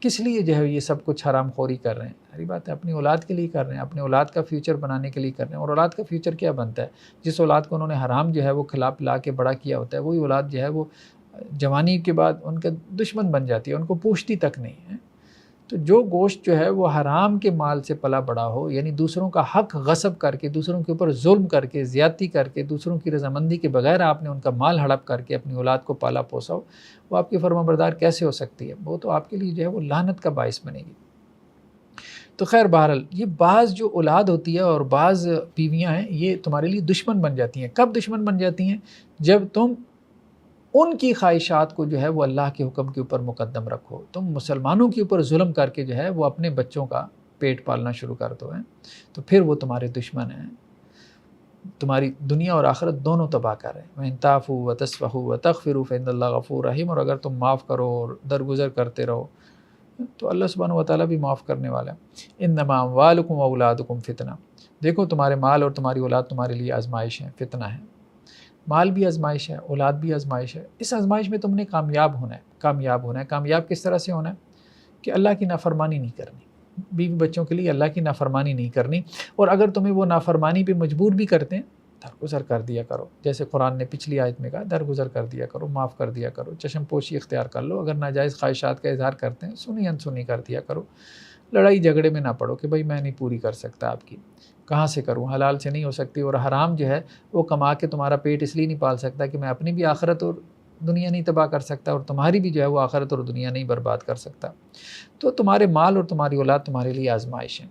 کس لیے جو ہے یہ سب کچھ حرام خوری کر رہے ہیں؟ ہری بات ہے، اپنی اولاد کے لیے کر رہے ہیں، اپنے اولاد کا فیوچر بنانے کے لیے کر رہے ہیں۔ اور اولاد کا فیوچر کیا بنتا ہے؟ جس اولاد کو انہوں نے حرام جو ہے وہ کھلا پلا کے بڑا کیا ہوتا ہے، وہی اولاد جو ہے وہ جوانی کے بعد ان کا دشمن بن جاتی ہے، ان کو پوچھتی تک نہیں ہے۔ تو جو گوشت جو ہے وہ حرام کے مال سے پلا بڑا ہو، یعنی دوسروں کا حق غصب کر کے، دوسروں کے اوپر ظلم کر کے، زیادتی کر کے، دوسروں کی رضامندی کے بغیر آپ نے ان کا مال ہڑپ کر کے اپنی اولاد کو پالا پوسا ہو، وہ آپ کی فرما بردار کیسے ہو سکتی ہے؟ وہ تو آپ کے لیے جو ہے وہ لعنت کا باعث بنے گی۔ تو خیر بہرحال یہ بعض جو اولاد ہوتی ہے اور بعض بیویاں ہیں، یہ تمہارے لیے دشمن بن جاتی ہیں۔ کب دشمن بن جاتی ہیں؟ جب تم ان کی خواہشات کو جو ہے وہ اللہ کے حکم کے اوپر مقدم رکھو، تم مسلمانوں کے اوپر ظلم کر کے جو ہے وہ اپنے بچوں کا پیٹ پالنا شروع کر دو ہیں، تو پھر وہ تمہارے دشمن ہیں، تمہاری دنیا اور آخرت دونوں تباہ کر رہے ہیں۔ وَإِن تَعْفُوا وَتَصْفَحُوا وَتَغْفِرُوا فَإِنَّ اللَّهَ غَفُورٌ رَحِيمٌ، اور اگر تم معاف کرو اور درگزر کرتے رہو تو اللہ سبحانہ و تعالیٰ بھی معاف کرنے والا ہے۔ انما اموالکم واولادکم فتنہ، دیکھو تمہارے مال اور تمہاری اولاد تمہارے لیے آزمائش ہے، فتنہ ہے۔ مال بھی آزمائش ہے، اولاد بھی آزمائش ہے۔ اس آزمائش میں تم نے کامیاب ہونا ہے۔ کامیاب کس طرح سے ہونا ہے؟ کہ اللہ کی نافرمانی نہیں کرنی، بیوی بچوں کے لیے اللہ کی نافرمانی نہیں کرنی، اور اگر تمہیں وہ نافرمانی پہ مجبور بھی کرتے ہیں درگزر کر دیا کرو، جیسے قرآن نے پچھلی آیت میں کہا درگزر کر دیا کرو، معاف کر دیا کرو، چشم پوشی اختیار کر لو۔ اگر ناجائز خواہشات کا اظہار کرتے ہیں سنی انسنی کر دیا کرو، لڑائی جھگڑے میں نہ پڑو کہ بھائی میں نہیں پوری کر سکتا آپ کی، کہاں سے کروں، حلال سے نہیں ہو سکتی، اور حرام جو ہے وہ کما کے تمہارا پیٹ اس لیے نہیں پال سکتا کہ میں اپنی بھی آخرت اور دنیا نہیں تباہ کر سکتا اور تمہاری بھی جو ہے وہ آخرت اور دنیا نہیں برباد کر سکتا. تو تمہارے مال اور تمہاری اولاد تمہارے لیے آزمائش ہیں.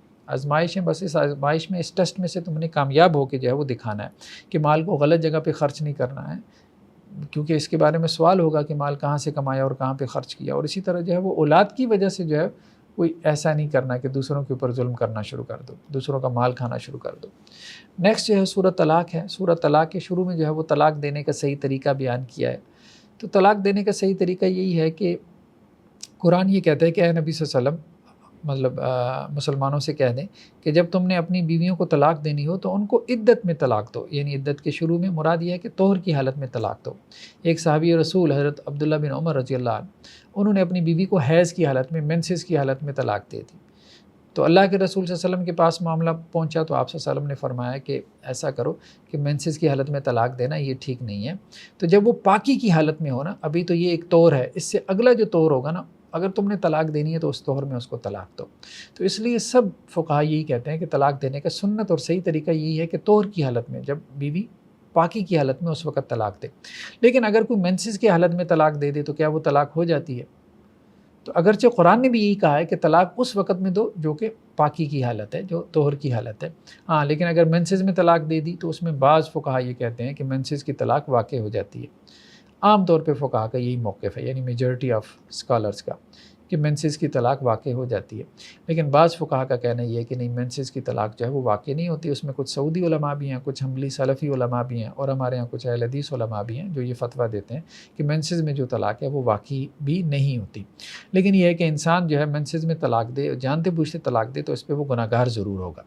بس اس آزمائش میں اس ٹیسٹ میں سے تم نے کامیاب ہو کے جو ہے وہ دکھانا ہے کہ مال کو غلط جگہ پہ خرچ نہیں کرنا ہے، کیونکہ اس کے بارے میں سوال ہوگا کہ مال کہاں سے کمایا اور کہاں پہ خرچ کیا. اور اسی طرح جو ہے وہ اولاد کی وجہ سے جو ہے کوئی ایسا نہیں کرنا کہ دوسروں کے اوپر ظلم کرنا شروع کر دو، دوسروں کا مال کھانا شروع کر دو. نیکسٹ جو ہے سورۃ طلاق ہے. سورۃ طلاق کے شروع میں جو ہے وہ طلاق دینے کا صحیح طریقہ بیان کیا ہے. تو طلاق دینے کا صحیح طریقہ یہی ہے کہ قرآن یہ کہتا ہے کہ اے نبی صلی اللہ علیہ وسلم مطلب مسلمانوں سے کہہ دیں کہ جب تم نے اپنی بیویوں کو طلاق دینی ہو تو ان کو عدت میں طلاق دو. یعنی عدت کے شروع میں مراد یہ ہے کہ طہر کی حالت میں طلاق دو. ایک صحابی رسول حضرت عبداللہ بن عمر رضی اللہ عنہ، انہوں نے اپنی بیوی کو حیض کی حالت میں، مینسز کی حالت میں طلاق دے دی. تو اللہ کے رسول صلی اللہ علیہ وسلم کے پاس معاملہ پہنچا تو آپ صلی اللہ علیہ وسلم نے فرمایا کہ ایسا کرو کہ مینسز کی حالت میں طلاق دینا یہ ٹھیک نہیں ہے. تو جب وہ پاکی کی حالت میں ہو نا، ابھی تو یہ ایک طور ہے، اس سے اگلا جو طور ہوگا نا، اگر تم نے طلاق دینی ہے تو اس طور میں اس کو طلاق دو. تو اس لیے سب فقہا یہی کہتے ہیں کہ طلاق دینے کا سنت اور صحیح طریقہ یہی ہے کہ طور کی حالت میں، جب بیوی پاکی کی حالت میں، اس وقت طلاق دے. لیکن اگر کوئی مینسز کی حالت میں طلاق دے دے تو کیا وہ طلاق ہو جاتی ہے؟ تو اگرچہ قرآن نے بھی یہی کہا ہے کہ طلاق اس وقت میں دو جو کہ پاکی کی حالت ہے، جو طہر کی حالت ہے. ہاں، لیکن اگر مینسز میں طلاق دے دی تو اس میں بعض فقہا یہ کہتے ہیں کہ مینسز کی طلاق واقع ہو جاتی ہے. عام طور پہ فقہا کا یہی موقف ہے، یعنی میجورٹی آف اسکالرس کا، کہ مینسز کی طلاق واقع ہو جاتی ہے. لیکن بعض فقہا کا کہنا یہ ہے کہ نہیں، مینسز کی طلاق جو ہے وہ واقع نہیں ہوتی. اس میں کچھ سعودی علماء بھی ہیں، کچھ حنبلی سلفی علماء بھی ہیں، اور ہمارے یہاں کچھ اہل حدیث علماء بھی ہیں جو یہ فتویٰ دیتے ہیں کہ مینسز میں جو طلاق ہے وہ واقعی بھی نہیں ہوتی. لیکن یہ ہے کہ انسان جو ہے مینسز میں طلاق دے، جانتے بوجھتے طلاق دے، تو اس پہ وہ گناہ گار ضرور ہوگا.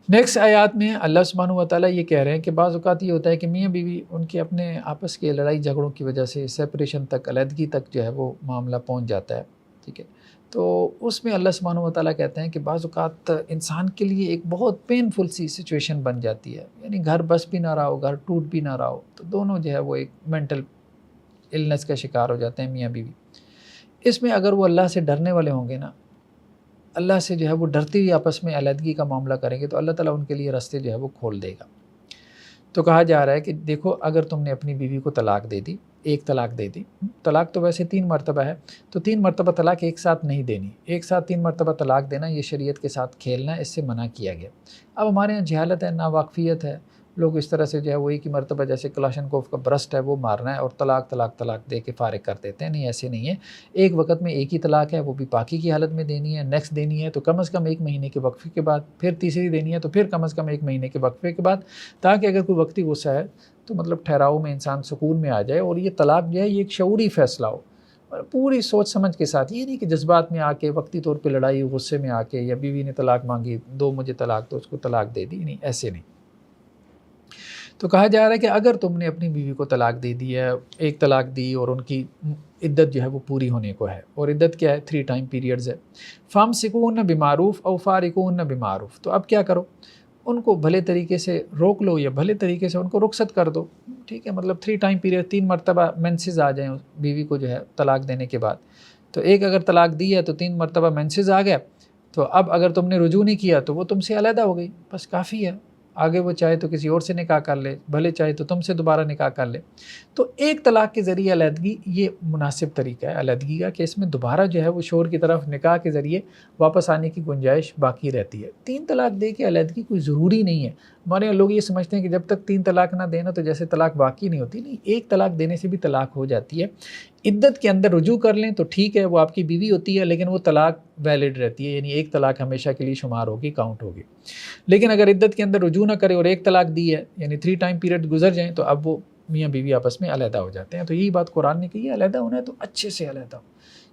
نیکسٹ آیات میں اللہ سبحانہ و تعالیٰ یہ کہہ رہے ہیں کہ بعض اوقات یہ ہوتا ہے کہ میاں بیوی ان کے اپنے آپس کے لڑائی جھگڑوں کی وجہ سے سیپریشن تک، علیحدگی تک جو ہے وہ معاملہ پہنچ جاتا ہے. ٹھیک ہے، تو اس میں اللہ سبحانہ و تعالیٰ کہتے ہیں کہ بعض اوقات انسان کے لیے ایک بہت پینفل سی سچویشن بن جاتی ہے. یعنی گھر بس بھی نہ رہا ہو، گھر ٹوٹ بھی نہ رہا ہو، تو دونوں جو ہے وہ ایک مینٹل النس کا شکار ہو جاتے ہیں میاں بیوی. اس میں اگر وہ اللہ سے ڈرنے والے ہوں گے نا، اللہ سے جو ہے وہ ڈرتے ہوئے آپس میں علیحدگی کا معاملہ کریں گے، تو اللہ تعالیٰ ان کے لیے راستے جو ہے وہ کھول دے گا. تو کہا جا رہا ہے کہ دیکھو، اگر تم نے اپنی بیوی کو طلاق دے دی، ایک طلاق دے دی، طلاق تو ویسے 3 مرتبہ ہے، تو 3 مرتبہ طلاق ایک ساتھ نہیں دینی. ایک ساتھ 3 مرتبہ طلاق دینا یہ شریعت کے ساتھ کھیلنا ہے، اس سے منع کیا گیا. اب ہمارے یہاں جہالت ہے، ناواقفیت ہے، لوگ اس طرح سے جو ہے وہ ایک ہی مرتبہ جیسے کلاشنکوف کا برسٹ ہے وہ مارنا ہے اور طلاق طلاق طلاق دے کے فارغ کر دیتے ہیں. نہیں، ایسے نہیں ہے. ایک وقت میں ایک ہی طلاق ہے، وہ بھی پاکی کی حالت میں دینی ہے. نیکسٹ دینی ہے تو کم از کم 1 مہینے کے وقفے کے بعد، پھر تیسری دینی ہے تو پھر کم از کم 1 مہینے کے وقفے کے بعد، تاکہ اگر کوئی وقتی غصہ ہے تو مطلب ٹھہراؤ میں انسان سکون میں آ جائے. اور یہ طلاق جو ہے یہ ایک شعوری فیصلہ ہو، پوری سوچ سمجھ کے ساتھ. یہ نہیں کہ جذبات میں آ کے وقتی طور پہ لڑائی غصے میں آ کے، یا بیوی نے طلاق مانگی، دو مجھے طلاق تو اس کو طلاق دے دی، نہیں، ایسے نہیں. تو کہا جا رہا ہے کہ اگر تم نے اپنی بیوی کو طلاق دے دی ہے، ایک طلاق دی اور ان کی عدت جو ہے وہ پوری ہونے کو ہے، اور عدت کیا ہے؟ 3 ٹائم پیریڈز ہے. فامسکوہن بمعروف او فارقوہن بمعروف. تو اب کیا کرو؟ ان کو بھلے طریقے سے روک لو یا بھلے طریقے سے ان کو رخصت کر دو. ٹھیک ہے، مطلب 3 ٹائم پیریڈ، 3 مرتبہ مینسز آ جائیں بیوی کو جو ہے طلاق دینے کے بعد. تو ایک اگر طلاق دی ہے تو 3 مرتبہ مینسز آ گیا، تو اب اگر تم نے رجوع نہیں کیا تو وہ تم سے علیحدہ ہو گئی، بس کافی ہے. آگے وہ چاہے تو کسی اور سے نکاح کر لے، بھلے چاہے تو تم سے دوبارہ نکاح کر لے. تو ایک طلاق کے ذریعے علیحدگی یہ مناسب طریقہ ہے علیحدگی کا، کہ اس میں دوبارہ جو ہے وہ شوہر کی طرف نکاح کے ذریعے واپس آنے کی گنجائش باقی رہتی ہے. 3 طلاق دے کے علیحدگی کوئی ضروری نہیں ہے. ہمارے یہاں لوگ یہ سمجھتے ہیں کہ جب تک 3 طلاق نہ دینا تو جیسے طلاق باقی نہیں ہوتی. نہیں، ایک طلاق دینے سے بھی طلاق ہو جاتی ہے. عدت کے اندر رجوع کر لیں تو ٹھیک ہے، وہ آپ کی بیوی ہوتی ہے، لیکن وہ طلاق ویلڈ رہتی ہے، یعنی ایک طلاق ہمیشہ کے لیے شمار ہوگی، کاؤنٹ ہوگی. لیکن اگر عدت کے اندر رجوع نہ کرے اور ایک طلاق دی ہے، یعنی 3 ٹائم پیریڈ گزر جائیں، تو اب وہ میاں بیوی آپس میں علیحدہ ہو جاتے ہیں. تو یہی بات قرآن نے کہی ہے، علیحدہ ہونا ہے تو اچھے سے علیحدہ ہو.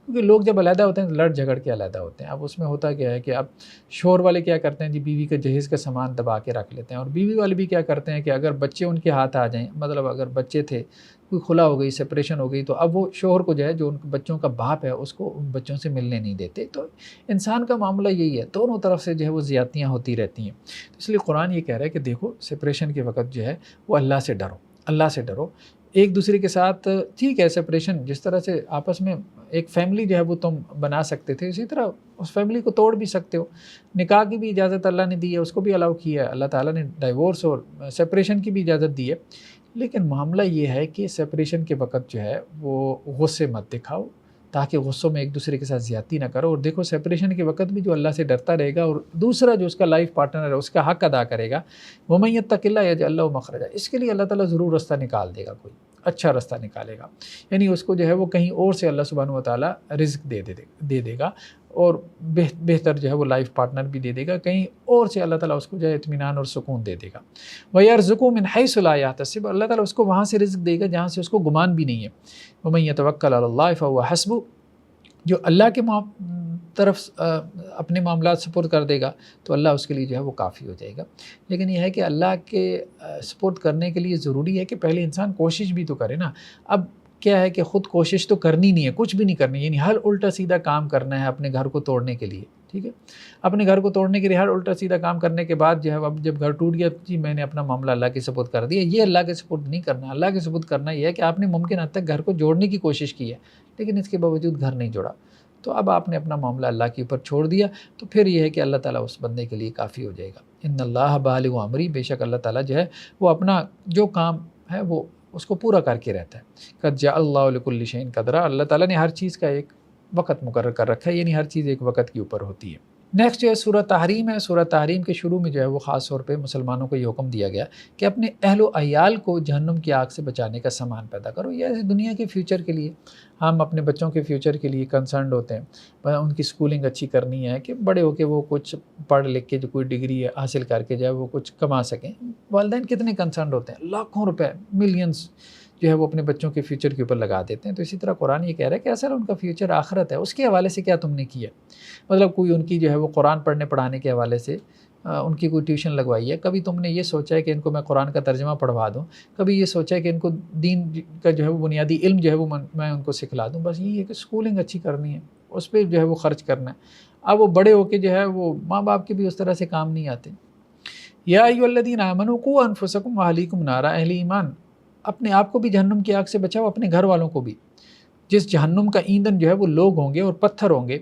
کیونکہ لوگ جب علیحدہ ہوتے ہیں تو لڑ جھگڑ کے علیحدہ ہوتے ہیں. اب اس میں ہوتا کیا ہے کہ اب شوہر والے کیا کرتے ہیں جی، بیوی کا جہیز کا سامان دبا کے رکھ لیتے ہیں، اور بیوی والے بھی کیا کرتے ہیں کہ اگر بچے ان کے ہاتھ آ جائیں، مطلب اگر بچے تھے، کوئی خلا ہو گئی، سپریشن ہو گئی، تو اب وہ شوہر کو جو ہے، جو ان بچوں کا باپ ہے، اس کو ان بچوں سے ملنے نہیں دیتے. تو انسان کا معاملہ یہی ہے، دونوں طرف سے جو ہے وہ زیادتیاں ہوتی رہتی ہیں. اس لیے قرآن یہ کہہ رہا ہے کہ دیکھو، سپریشن کے وقت جو ہے وہ اللہ سے ڈرو، اللہ سے ڈرو. ایک دوسرے کے ساتھ ٹھیک ہے سپریشن، جس طرح سے آپس میں ایک فیملی جو ہے وہ تم بنا سکتے تھے، اسی طرح اس فیملی کو توڑ بھی سکتے ہو. نکاح کی بھی اجازت اللہ نے دی ہے، اس کو بھی الاؤ کیا ہے. اللہ تعالیٰ نے ڈائیورس اور سپریشن کی بھی اجازت دی ہے. لیکن معاملہ یہ ہے کہ سپریشن کے وقت جو ہے وہ غصے مت دکھاؤ، تاکہ غصوں میں ایک دوسرے کے ساتھ زیادتی نہ کرو، اور دیکھو سپریشن کے وقت بھی جو اللہ سے ڈرتا رہے گا اور دوسرا جو اس کا لائف پارٹنر ہے اس کا حق ادا کرے گا، وَمَن يَتَّقِ اللَّهَ يَجْعَل لَهُ مَخْرَجًا، اس کے لیے اللہ تعالیٰ ضرور رستہ نکال دے گا، کوئی اچھا رستہ نکالے گا، یعنی اس کو جو ہے وہ کہیں اور سے اللہ سبحانہ و تعالیٰ رزق دے دے گا، اور بہتر جو ہے وہ لائف پارٹنر بھی دے دے گا، کہیں اور سے اللہ تعالیٰ اس کو جو ہے اطمینان اور سکون دے دے گا۔ وَيَرْزُقُهُ مِنْ حَيْثُ لَا يَحْتَسِبُ، اللہ تعالیٰ اس کو وہاں سے رزق دے گا جہاں سے اس کو گمان بھی نہیں ہے۔ وَمَن يَتَوَكَّلْ عَلَى اللَّهِ فَهُوَ حَسْبُهُ، جو اللہ کے طرف اپنے معاملات سپرد کر دے گا تو اللہ اس کے لیے جو ہے وہ کافی ہو جائے گا۔ لیکن یہ ہے کہ اللہ کے سپرد کرنے کے لیے ضروری ہے کہ پہلے انسان کوشش بھی تو کرے نا۔ اب کیا ہے کہ خود کوشش تو کرنی نہیں ہے، کچھ بھی نہیں کرنی، یعنی ہر الٹا سیدھا کام کرنا ہے اپنے گھر کو توڑنے کے لیے، ٹھیک ہے، اپنے گھر کو توڑنے کے لیے ہر الٹا سیدھا کام کرنے کے بعد جو ہے اب جب گھر ٹوٹ گیا جی میں نے اپنا معاملہ اللہ کے سپرد کر دیا، یہ اللہ کے سپرد نہیں کرنا۔ اللہ کے سپرد کرنا یہ ہے کہ آپ نے ممکن حد تک گھر کو جوڑنے کی کوشش کی ہے لیکن اس کے باوجود گھر نہیں جوڑا، تو اب آپ نے اپنا معاملہ اللہ کے اوپر چھوڑ دیا، تو پھر یہ ہے کہ اللہ تعالیٰ اس بندے کے لیے کافی ہو جائے گا۔ ان اللہ بالغ امری، بے شک اللہ تعالیٰ جو ہے وہ اپنا جو کام ہے وہ اس کو پورا کر کے رہتا ہے۔ قد جعل اللہ لکل شیء قدرا، اللہ تعالیٰ نے ہر چیز کا ایک وقت مقرر کر رکھا ہے، یعنی ہر چیز ایک وقت کے اوپر ہوتی ہے۔ نیکسٹ جو ہے سورہ تحریم ہے۔ سورہ تحریم کے شروع میں جو ہے وہ خاص طور پہ مسلمانوں کو یہ حکم دیا گیا کہ اپنے اہل و عیال کو جہنم کی آگ سے بچانے کا سامان پیدا کرو، یہ دنیا کے فیوچر کے لیے، ہم اپنے بچوں کے فیوچر کے لیے کنسرنڈ ہوتے ہیں، ان کی سکولنگ اچھی کرنی ہے کہ بڑے ہو کے وہ کچھ پڑھ لکھ کے جو کوئی ڈگری حاصل کر کے جو ہے وہ کچھ کما سکیں۔ والدین کتنے کنسرنڈ ہوتے ہیں، لاکھوں روپے، ملینز جو ہے وہ اپنے بچوں کے فیوچر کے اوپر لگا دیتے ہیں۔ تو اسی طرح قرآن یہ کہہ رہا ہے کہ اصل ان کا فیوچر آخرت ہے، اس کے حوالے سے کیا تم نے کیا، مطلب کوئی ان کی جو ہے وہ قرآن پڑھنے پڑھانے کے حوالے سے ان کی کوئی ٹیوشن لگوائی ہے، کبھی تم نے یہ سوچا ہے کہ ان کو میں قرآن کا ترجمہ پڑھوا دوں، کبھی یہ سوچا ہے کہ ان کو دین کا جو ہے وہ بنیادی علم جو ہے وہ میں ان کو سکھلا دوں، بس یہی ہے کہ سکولنگ اچھی کرنی ہے، اس پہ جو ہے وہ خرچ کرنا ہے۔ اب وہ بڑے ہو کے جو ہے وہ ماں باپ کے بھی اس طرح سے کام نہیں آتے۔ یا ایھا الذین آمنوا قوا انفسکم واہلیکم نارا، اہل ایمان اپنے آپ کو بھی جہنم کی آگ سے بچاؤ، اپنے گھر والوں کو بھی، جس جہنم کا ایندھن جو ہے وہ لوگ ہوں گے اور پتھر ہوں گے،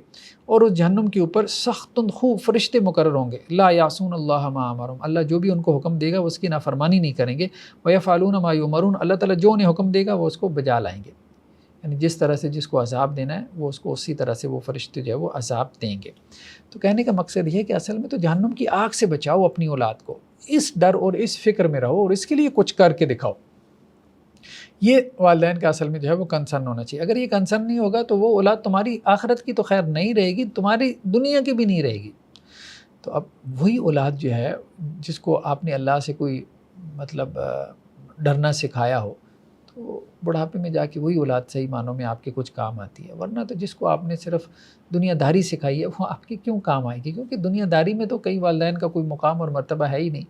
اور اس جہنم کے اوپر سخت خوب فرشتے مقرر ہوں گے، لا یعصون اللہ ما امرهم، اللہ جو بھی ان کو حکم دے گا وہ اس کی نافرمانی نہیں کریں گے، ویفعلون ما یؤمرون، اللہ تعالیٰ جو انہیں حکم دے گا وہ اس کو بجا لائیں گے، یعنی جس طرح سے جس کو عذاب دینا ہے وہ اس کو اسی طرح سے وہ فرشتے جو ہے وہ عذاب دیں گے۔ تو کہنے کا مقصد یہ ہے کہ اصل میں تو جہنم کی آگ سے بچاؤ اپنی اولاد کو، اس ڈر اور اس فکر میں رہو اور اس کے لیے کچھ کر کے دکھاؤ۔ یہ والدین کا اصل میں جو ہے وہ کنسرن ہونا چاہیے۔ اگر یہ کنسرن نہیں ہوگا تو وہ اولاد تمہاری آخرت کی تو خیر نہیں رہے گی، تمہاری دنیا کی بھی نہیں رہے گی۔ تو اب وہی اولاد جو ہے جس کو آپ نے اللہ سے کوئی مطلب ڈرنا سکھایا ہو، تو بڑھاپے میں جا کے وہی اولاد صحیح معنوں میں آپ کے کچھ کام آتی ہے، ورنہ تو جس کو آپ نے صرف دنیا داری سکھائی ہے وہ آپ کی کیوں کام آئے گی، کیونکہ دنیا داری میں تو کئی والدین کا کوئی مقام اور مرتبہ ہے ہی نہیں،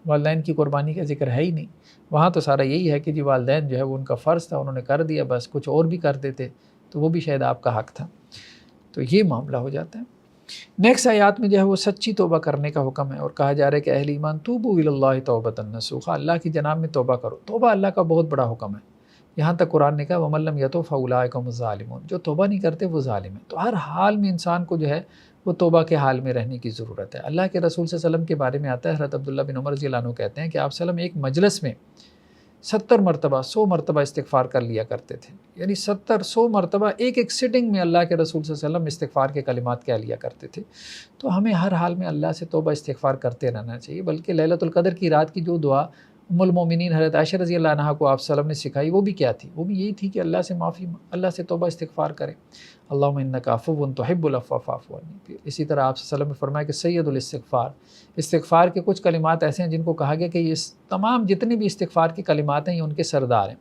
والدین کی قربانی کا ذکر ہے ہی نہیں، وہاں تو سارا یہی ہے کہ جی والدین جو ہے وہ ان کا فرض تھا، انہوں نے کر دیا، بس کچھ اور بھی کر دیتے تو وہ بھی شاید آپ کا حق تھا، تو یہ معاملہ ہو جاتا ہے۔ نیکسٹ آیات میں جو ہے وہ سچی توبہ کرنے کا حکم ہے، اور کہا جا رہا ہے کہ اہل ایمان توبوا الی اللہ توبۃ نصوحا، اللہ کی جناب میں توبہ کرو۔ توبہ اللہ کا بہت بڑا حکم ہے، یہاں تک قرآن نے کہا وَمَن لَّمْ يَتُب فَأُولَٰئِکَ هُمُ الظَّالِمُونَ، جو توبہ نہیں کرتے وہ ظالم ہیں۔ تو ہر حال میں انسان کو جو ہے وہ توبہ کے حال میں رہنے کی ضرورت ہے۔ اللہ کے رسول صلی اللہ علیہ وسلم کے بارے میں آتا ہے، حضرت عبداللہ بن عمر رضی اللہ عنہ کہتے ہیں کہ آپ صلی اللہ علیہ وسلم ایک مجلس میں 70 مرتبہ 100 مرتبہ استغفار کر لیا کرتے تھے، یعنی 100 مرتبہ ایک سٹنگ میں اللہ کے رسول صلی اللہ علیہ وسلم استغفار کے کلمات کہہ لیا کرتے تھے۔ تو ہمیں ہر حال میں اللہ سے توبہ استغفار کرتے رہنا چاہیے، بلکہ لیلۃ القدر کی رات کی جو دعا ام المومنین حضرت عائشہ رضی اللہ عنہا کو آپ صلی اللہ علیہ وسلم نے سکھائی، وہ بھی کیا تھی؟ وہ بھی یہی تھی کہ اللہ سے معافی، اللہ سے توبہ استغفار کریں، اللہم انک عفو تحب العفو فاعف عنی۔ پھر اسی طرح آپ صلی اللہ علیہ وسلم نے فرمایا کہ سید الاستغفار، استغفار کے کچھ کلمات ایسے ہیں جن کو کہا گیا کہ یہ تمام جتنے بھی استغفار کے کلمات ہیں یہ ان کے سردار ہیں۔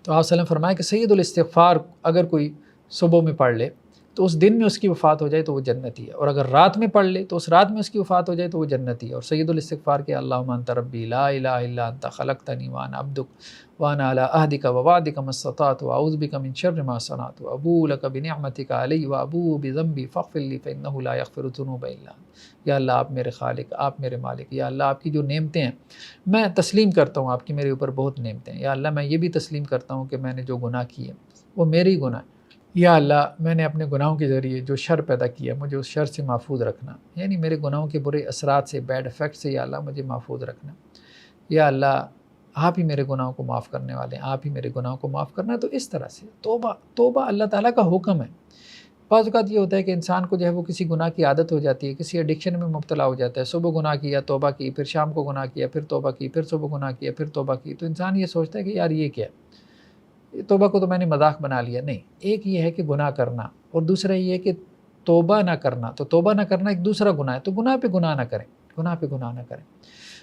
تو آپ صلی اللہ علیہ وسلم نے فرمایا کہ سید الاستغفار اگر کوئی صبح میں پڑھ لے تو اس دن میں اس کی وفات ہو جائے تو وہ جنتی ہے، اور اگر رات میں پڑھ لے تو اس رات میں اس کی وفات ہو جائے تو وہ جنتی ہے۔ اور سید الاستغفار کے اللہم انت ربی لا الہ الا انت خلقتنی وانا عبدک وانا علی عہدک ووعدک ما استطعت واعوذ بک من شر ما صنعت وابوء لک بنعمتک علی وابوء بذنبی فاغفر لی فانہ لا یغفر الذنوب الا انت۔ یا اللہ آپ میرے خالق، آپ میرے مالک، یا اللہ آپ کی جو نعمتیں ہیں میں تسلیم کرتا ہوں، آپ کی میرے اوپر بہت نعمتیں ہیں، یا اللہ میں یہ بھی تسلیم کرتا ہوں کہ میں نے جو گناہ کیے وہ میرے ہی گناہ ہیں، یا اللہ میں نے اپنے گناہوں کے ذریعے جو شر پیدا کیا مجھے اس شر سے محفوظ رکھنا، یعنی میرے گناہوں کے برے اثرات سے، بیڈ افیکٹ سے یا اللہ مجھے محفوظ رکھنا۔ یا اللہ آپ ہی میرے گناہوں کو معاف کرنے والے ہیں، آپ ہی میرے گناہوں کو معاف کرنا ہے۔ تو اس طرح سے توبہ اللہ تعالیٰ کا حکم ہے۔ بعض اوقات یہ ہوتا ہے کہ انسان کو جو ہے وہ کسی گناہ کی عادت ہو جاتی ہے، کسی ایڈکشن میں مبتلا ہو جاتا ہے، صبح گناہ کیا توبہ کی، پھر شام کو گناہ کیا پھر توبہ کی، پھر صبح گناہ کیا پھر توبہ کی، تو انسان یہ سوچتا ہے کہ یار یہ کیا ہے، توبہ کو تو میں نے مذاق بنا لیا۔ نہیں، ایک یہ ہے کہ گناہ کرنا، اور دوسرا یہ ہے کہ توبہ نہ کرنا۔ تو توبہ نہ کرنا ایک دوسرا گناہ ہے، تو گناہ پہ گناہ نہ کریں، گناہ پہ گناہ نہ کریں۔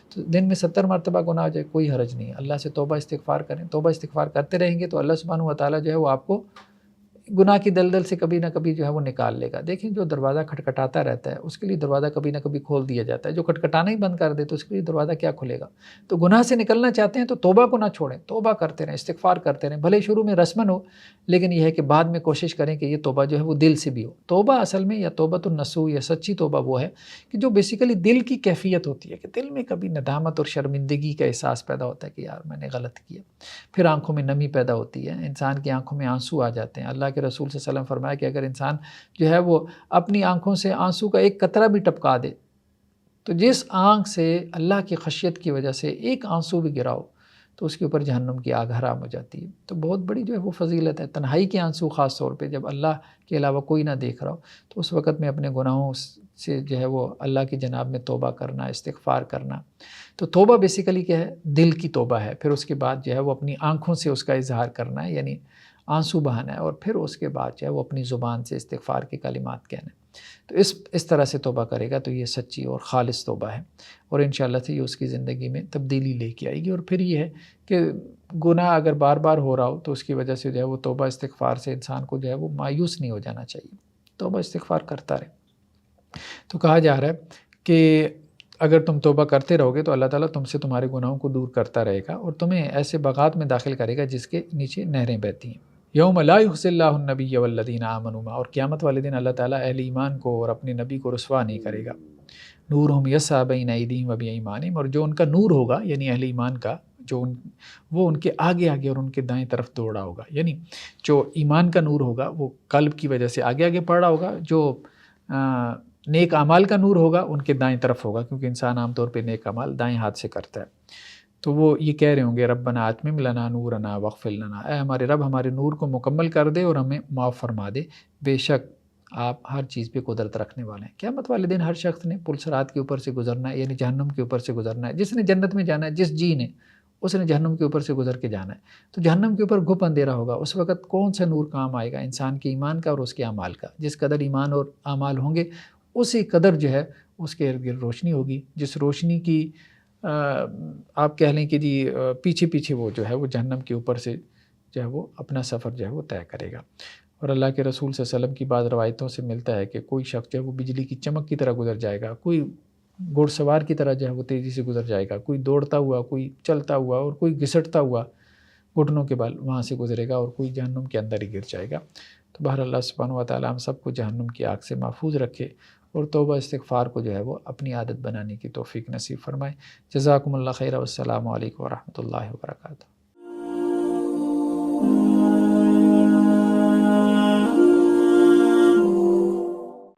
تو دن میں 70 مرتبہ گناہ ہو جائے کوئی حرج نہیں ہے، اللہ سے توبہ استغفار کریں۔ توبہ استغفار کرتے رہیں گے تو اللہ سبحانہ و تعالیٰ جو ہے وہ آپ کو گناہ کی دلدل سے کبھی نہ کبھی جو ہے وہ نکال لے گا۔ دیکھیں جو دروازہ کھٹکھٹاتا رہتا ہے اس کے لیے دروازہ کبھی نہ کبھی کھول دیا جاتا ہے، جو کھٹکھٹانا ہی بند کر دے تو اس کے لیے دروازہ کیا کھلے گا۔ تو گناہ سے نکلنا چاہتے ہیں تو توبہ کو نہ چھوڑیں، توبہ کرتے رہیں، استغفار کرتے رہیں، بھلے شروع میں رسمن ہو، لیکن یہ ہے کہ بعد میں کوشش کریں کہ یہ توبہ جو ہے وہ دل سے بھی ہو۔ توبہ اصل میں یا توبۃ النصوح یا سچی توبہ وہ ہے کہ جو بیسیکلی دل کی کیفیت ہوتی ہے، کہ دل میں کبھی ندامت اور شرمندگی کا احساس پیدا ہوتا ہے کہ یار میں نے غلط کیا، پھر آنکھوں میں نمی پیدا ہوتی ہے، انسان کی آنکھوں میں آنسو آ جاتے ہیں۔ اللہ کے رسول صلی اللہ علیہ وسلم فرمایا کہ اگر انسان جو ہے وہ اپنی آنکھوں سے آنسو کا ایک قطرہ بھی ٹپکا دے، تو جس آنکھ سے اللہ کی خشیت کی وجہ سے ایک آنسو بھی گراؤ تو اس کے اوپر جہنم کی آگ حرام ہو جاتی ہے۔ تو بہت بڑی جو ہے وہ فضیلت ہے، تنہائی کے آنسو خاص طور پہ جب اللہ کے علاوہ کوئی نہ دیکھ رہا ہو، تو اس وقت میں اپنے گناہوں سے جو ہے وہ اللہ کی جناب میں توبہ کرنا، استغفار کرنا۔ تو توبہ بیسیکلی کیا ہے؟ دل کی توبہ ہے۔ پھر اس کے بعد جو ہے وہ اپنی آنکھوں سے اس کا اظہار کرنا ہے، یعنی آنسو بہانا ہے، اور پھر اس کے بعد جو ہے وہ اپنی زبان سے استغفار کے کلمات کہنا ہے۔ تو اس طرح سے توبہ کرے گا تو یہ سچی اور خالص توبہ ہے، اور انشاءاللہ سے یہ اس کی زندگی میں تبدیلی لے کے آئے گی۔ اور پھر یہ ہے کہ گناہ اگر بار بار ہو رہا ہو تو اس کی وجہ سے جو ہے وہ توبہ استغفار سے انسان کو جو ہے وہ مایوس نہیں ہو جانا چاہیے، توبہ استغفار کرتا رہے۔ تو کہا جا رہا ہے کہ اگر تم توبہ کرتے رہو گے تو اللہ تعالیٰ تم سے تمہارے گناہوں کو دور کرتا رہے گا اور تمہیں ایسے باغات میں داخل کرے گا جس کے نیچے نہریں بہتی ہیں۔ یوم لا یخزی اللہ النبی والذین آمنوا، اور قیامت والے دن اللہ تعالیٰ اہل ایمان کو اور اپنے نبی کو رسوا نہیں کرے گا۔ نورہم یسعی بین ایدیہم وبایمانہم، اور جو ان کا نور ہوگا یعنی اہل ایمان کا، وہ ان کے آگے آگے اور ان کے دائیں طرف دوڑا ہوگا۔ یعنی جو ایمان کا نور ہوگا وہ قلب کی وجہ سے آگے آگے بڑھ رہا ہوگا، جو نیک اعمال کا نور ہوگا ان کے دائیں طرف ہوگا، کیونکہ انسان عام طور پہ نیک اعمال دائیں ہاتھ سے کرتا ہے۔ تو وہ یہ کہہ رہے ہوں گے ربنا اتمم لنا نورنا واغفر لنا، اے ہمارے رب ہمارے نور کو مکمل کر دے اور ہمیں معاف فرما دے، بے شک آپ ہر چیز پہ قدرت رکھنے والے ہیں۔ قیامت والے دن ہر شخص نے پل صراط کے اوپر سے گزرنا ہے، یعنی جہنم کے اوپر سے گزرنا ہے۔ جس نے جنت میں جانا ہے، جس جی نے، اس نے جہنم کے اوپر سے گزر کے جانا ہے۔ تو جہنم کے اوپر گھپ اندھیرا ہوگا، اس وقت کون سا نور کام آئے گا؟ انسان کے ایمان کا اور اس کے اعمال کا۔ جس قدر ایمان اور اعمال ہوں گے اسی قدر جو ہے اس کے ارد گرد روشنی ہوگی، جس روشنی کی آپ کہہ لیں کہ جی پیچھے پیچھے وہ جو ہے وہ جہنم کے اوپر سے جو ہے وہ اپنا سفر جو ہے وہ طے کرے گا۔ اور اللہ کے رسول صلی اللہ علیہ وسلم کی بعض روایتوں سے ملتا ہے کہ کوئی شخص جو ہے وہ بجلی کی چمک کی طرح گزر جائے گا، کوئی گھوڑ سوار کی طرح جو ہے وہ تیزی سے گزر جائے گا، کوئی دوڑتا ہوا، کوئی چلتا ہوا، اور کوئی گھسٹتا ہوا گھٹنوں کے بل وہاں سے گزرے گا، اور کوئی جہنم کے اندر ہی گر جائے گا۔ تو بہر اللہ سبحانہ و تعالیٰ ہم سب کو جہنم کی آگ سے محفوظ رکھے اور توبہ استغفار کو جو ہے وہ اپنی عادت بنانے کی توفیق نصیب فرمائے۔ جزاکم اللہ خیر، والسلام علیکم ورحمۃ اللہ وبرکاتہ۔